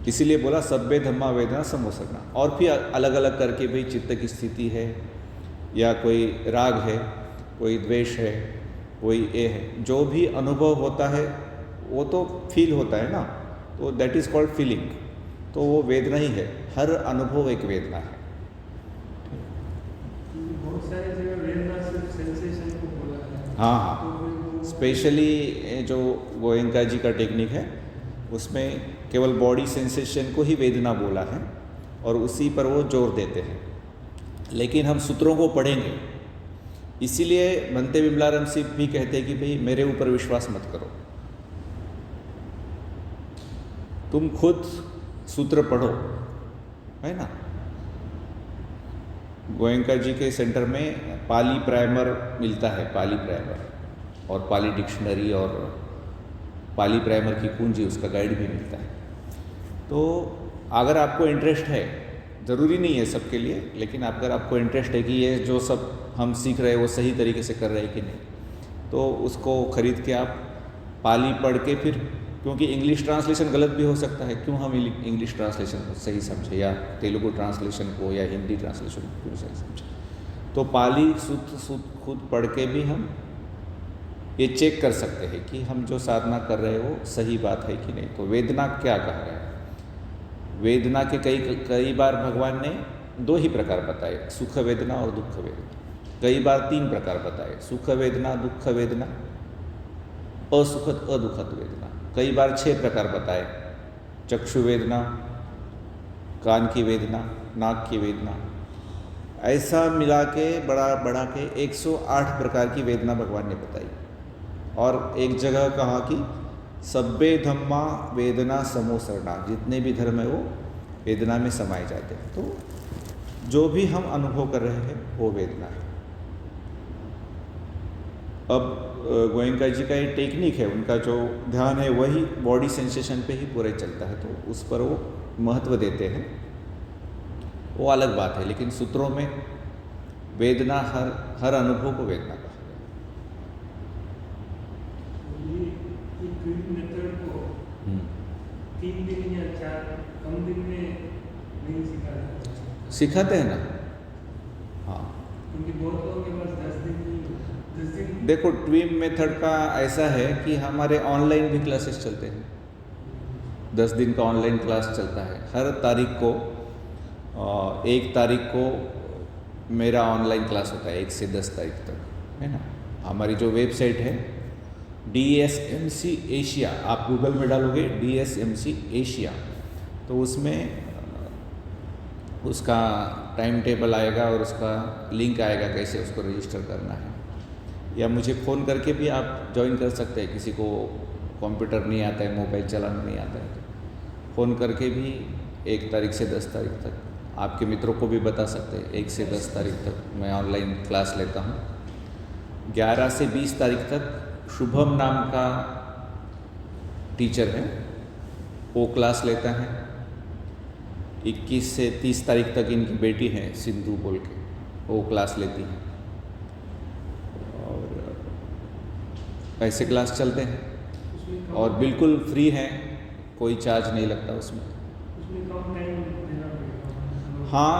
इसीलिए बोला सब्बे धम्मा वेदना समुसरना। और फिर अलग अलग करके भी चित्त की स्थिति है, या कोई राग है, कोई द्वेष है, कोई ये है, जो भी अनुभव होता है वो तो फील होता है ना, तो दैट इज़ कॉल्ड फीलिंग। तो वो वेदना ही है, हर अनुभव एक वेदना है। बहुत सारी जगह वेदना सिर्फ सेंसेशन को बोला है। हाँ हाँ, तो फिर वो- स्पेशली जो गोयंका जी का टेक्निक है उसमें केवल बॉडी सेंसेशन को ही वेदना बोला है और उसी पर वो जोर देते हैं। लेकिन हम सूत्रों को पढ़ेंगे, इसीलिए भंते विमलाराम सिंह भी कहते हैं कि भाई मेरे ऊपर विश्वास मत करो, तुम खुद सूत्र पढ़ो, है ना। गोयंका जी के सेंटर में पाली प्राइमर मिलता है, पाली प्राइमर और पाली डिक्शनरी और पाली प्राइमर की कुंजी, उसका गाइड भी मिलता है। तो अगर आपको इंटरेस्ट है, ज़रूरी नहीं है सबके लिए, लेकिन अगर आपको इंटरेस्ट है कि ये जो सब हम सीख रहे हैं वो सही तरीके से कर रहे हैं कि नहीं, तो उसको ख़रीद के आप पाली पढ़ के फिर, क्योंकि इंग्लिश ट्रांसलेशन गलत भी हो सकता है, क्यों हम इंग्लिश ट्रांसलेशन को सही समझे या तेलुगु ट्रांसलेशन को या हिंदी ट्रांसलेशन को क्यों सही समझे। तो पाली सूत्र खुद पढ़ के भी हम ये चेक कर सकते हैं कि हम जो साधना कर रहे हो सही बात है कि नहीं। तो वेदना क्या कह रहे हैं, वेदना के कई बार भगवान ने दो ही प्रकार बताए, सुख वेदना और दुख वेदना। कई बार तीन प्रकार बताए, सुख वेदना, दुख वेदना, असुखद अदुखद वेदना। कई बार 6 प्रकार बताए, चक्षु वेदना, कान की वेदना, नाक की वेदना। ऐसा मिला के बढ़ा के 108 प्रकार की वेदना भगवान ने बताई। और एक जगह कहा कि सब्बे धम्मा वेदना समोसरणा, जितने भी धर्म है वो वेदना में समाये जाते हैं। तो जो भी हम अनुभव कर रहे हैं वो वेदना है। अब गोयंका जी का ये टेक्निक है, उनका जो ध्यान है वही बॉडी सेंसेशन पे ही पूरे चलता है, तो उस पर वो महत्व देते हैं, वो अलग बात है। लेकिन सूत्रों में वेदना, हर अनुभव को वेदना कहा ये ट्वीट मेथड को 3 दिन या 4 कम दिन में नहीं सिखा जाता। सिखाते हैं ना। हाँ, क्योंकि बहुत लोगों के पास 10 दिन देखो ट्वीम मेथड का ऐसा है कि हमारे ऑनलाइन भी क्लासेस चलते हैं, 10 दिन का ऑनलाइन क्लास चलता है। हर तारीख को 1 तारीख को मेरा ऑनलाइन क्लास होता है 1 से 10 तारीख तक, है ना। हमारी जो वेबसाइट है DSMC एशिया, आप गूगल में डालोगे DSMC एशिया तो उसमें उसका टाइम टेबल आएगा और उसका लिंक आएगा कैसे उसको रजिस्टर करना है। या मुझे फ़ोन करके भी आप ज्वाइन कर सकते हैं, किसी को कंप्यूटर नहीं आता है, मोबाइल चलाना नहीं आता है, तो फ़ोन करके भी 1 तारीख से 10 तारीख तक आपके मित्रों को भी बता सकते हैं। 1 से 10 तारीख तक मैं ऑनलाइन क्लास लेता हूँ। 11 से 20 तारीख तक शुभम नाम का टीचर है, वो क्लास लेता है। 21 से 30 तारीख तक इनकी बेटी है सिंधु बोल के, वो क्लास लेती है। और ऐसे क्लास चलते हैं और बिल्कुल फ्री हैं, कोई चार्ज नहीं लगता उसमें। कम टाइम देना पड़ेगा। हाँ,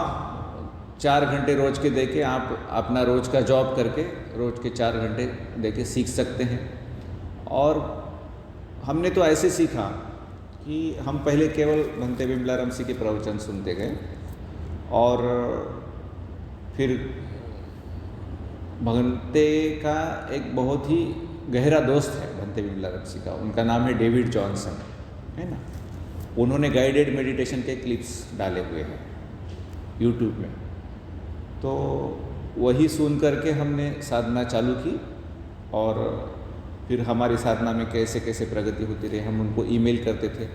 4 घंटे रोज के दे के आप अपना रोज का जॉब करके रोज के 4 घंटे दे के सीख सकते हैं। और हमने तो ऐसे सीखा कि हम पहले केवल भंते विमलाराम सिंह के प्रवचन सुनते गए और फिर भंते का एक बहुत ही गहरा दोस्त है भंते विमलाराम सिंह का, उनका नाम है डेविड जॉनसन, है ना। उन्होंने गाइडेड मेडिटेशन के क्लिप्स डाले हुए हैं यूट्यूब में, तो वही सुन करके हमने साधना चालू की। और फिर हमारी साधना में कैसे कैसे प्रगति होती रही, हम उनको ईमेल करते थे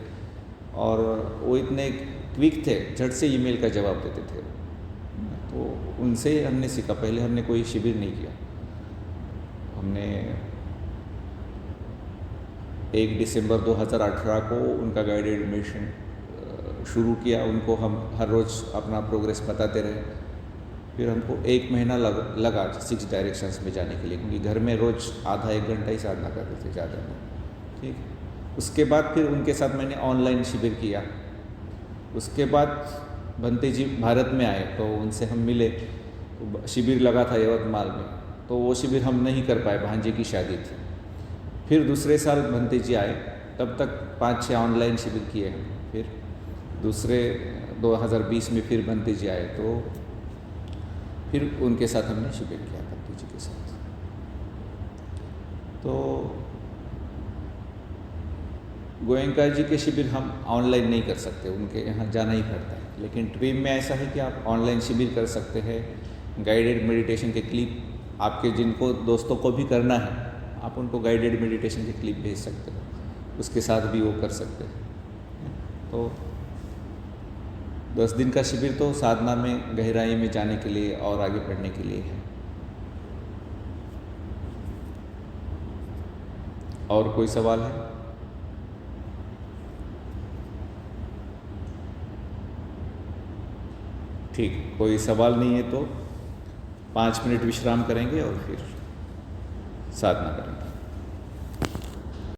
और वो इतने क्विक थे, झट से ईमेल का जवाब देते थे। तो उनसे हमने सीखा। पहले हमने कोई शिविर नहीं किया, हमने 1 दिसंबर 2018 को उनका गाइडेड मेडिटेशन शुरू किया। उनको हम हर रोज़ अपना प्रोग्रेस बताते रहे। फिर हमको 1 महीना लगा 6 डायरेक्शंस में जाने के लिए, क्योंकि घर में रोज़ आधा 1 घंटा ही साधना करते थे, ज़्यादा नहीं। ठीक, उसके बाद फिर उनके साथ मैंने ऑनलाइन शिविर किया। उसके बाद भंते जी भारत में आए तो उनसे हम मिले, तो शिविर लगा था यवतमाल में, तो वो शिविर हम नहीं कर पाए, भांजे की शादी थी। फिर दूसरे साल भंते जी आए, तब तक 5-6 ऑनलाइन शिविर किए हैं, फिर दूसरे 2020 में फिर बनते जी आए, तो फिर उनके साथ हमने शिविर किया पंडित जी के साथ। तो गोयंका जी के शिविर हम ऑनलाइन नहीं कर सकते, उनके यहाँ जाना ही पड़ता है। लेकिन ट्वीम में ऐसा है कि आप ऑनलाइन शिविर कर सकते हैं। गाइडेड मेडिटेशन के क्लिप आपके जिनको दोस्तों को भी करना है, आप उनको गाइडेड मेडिटेशन के क्लिप भेज सकते हो, उसके साथ भी वो कर सकते हैं। तो 10 दिन का शिविर तो साधना में गहराई में जाने के लिए और आगे बढ़ने के लिए है। और कोई सवाल है? ठीक, कोई सवाल नहीं है तो 5 मिनट विश्राम करेंगे और फिर साधना करेंगे।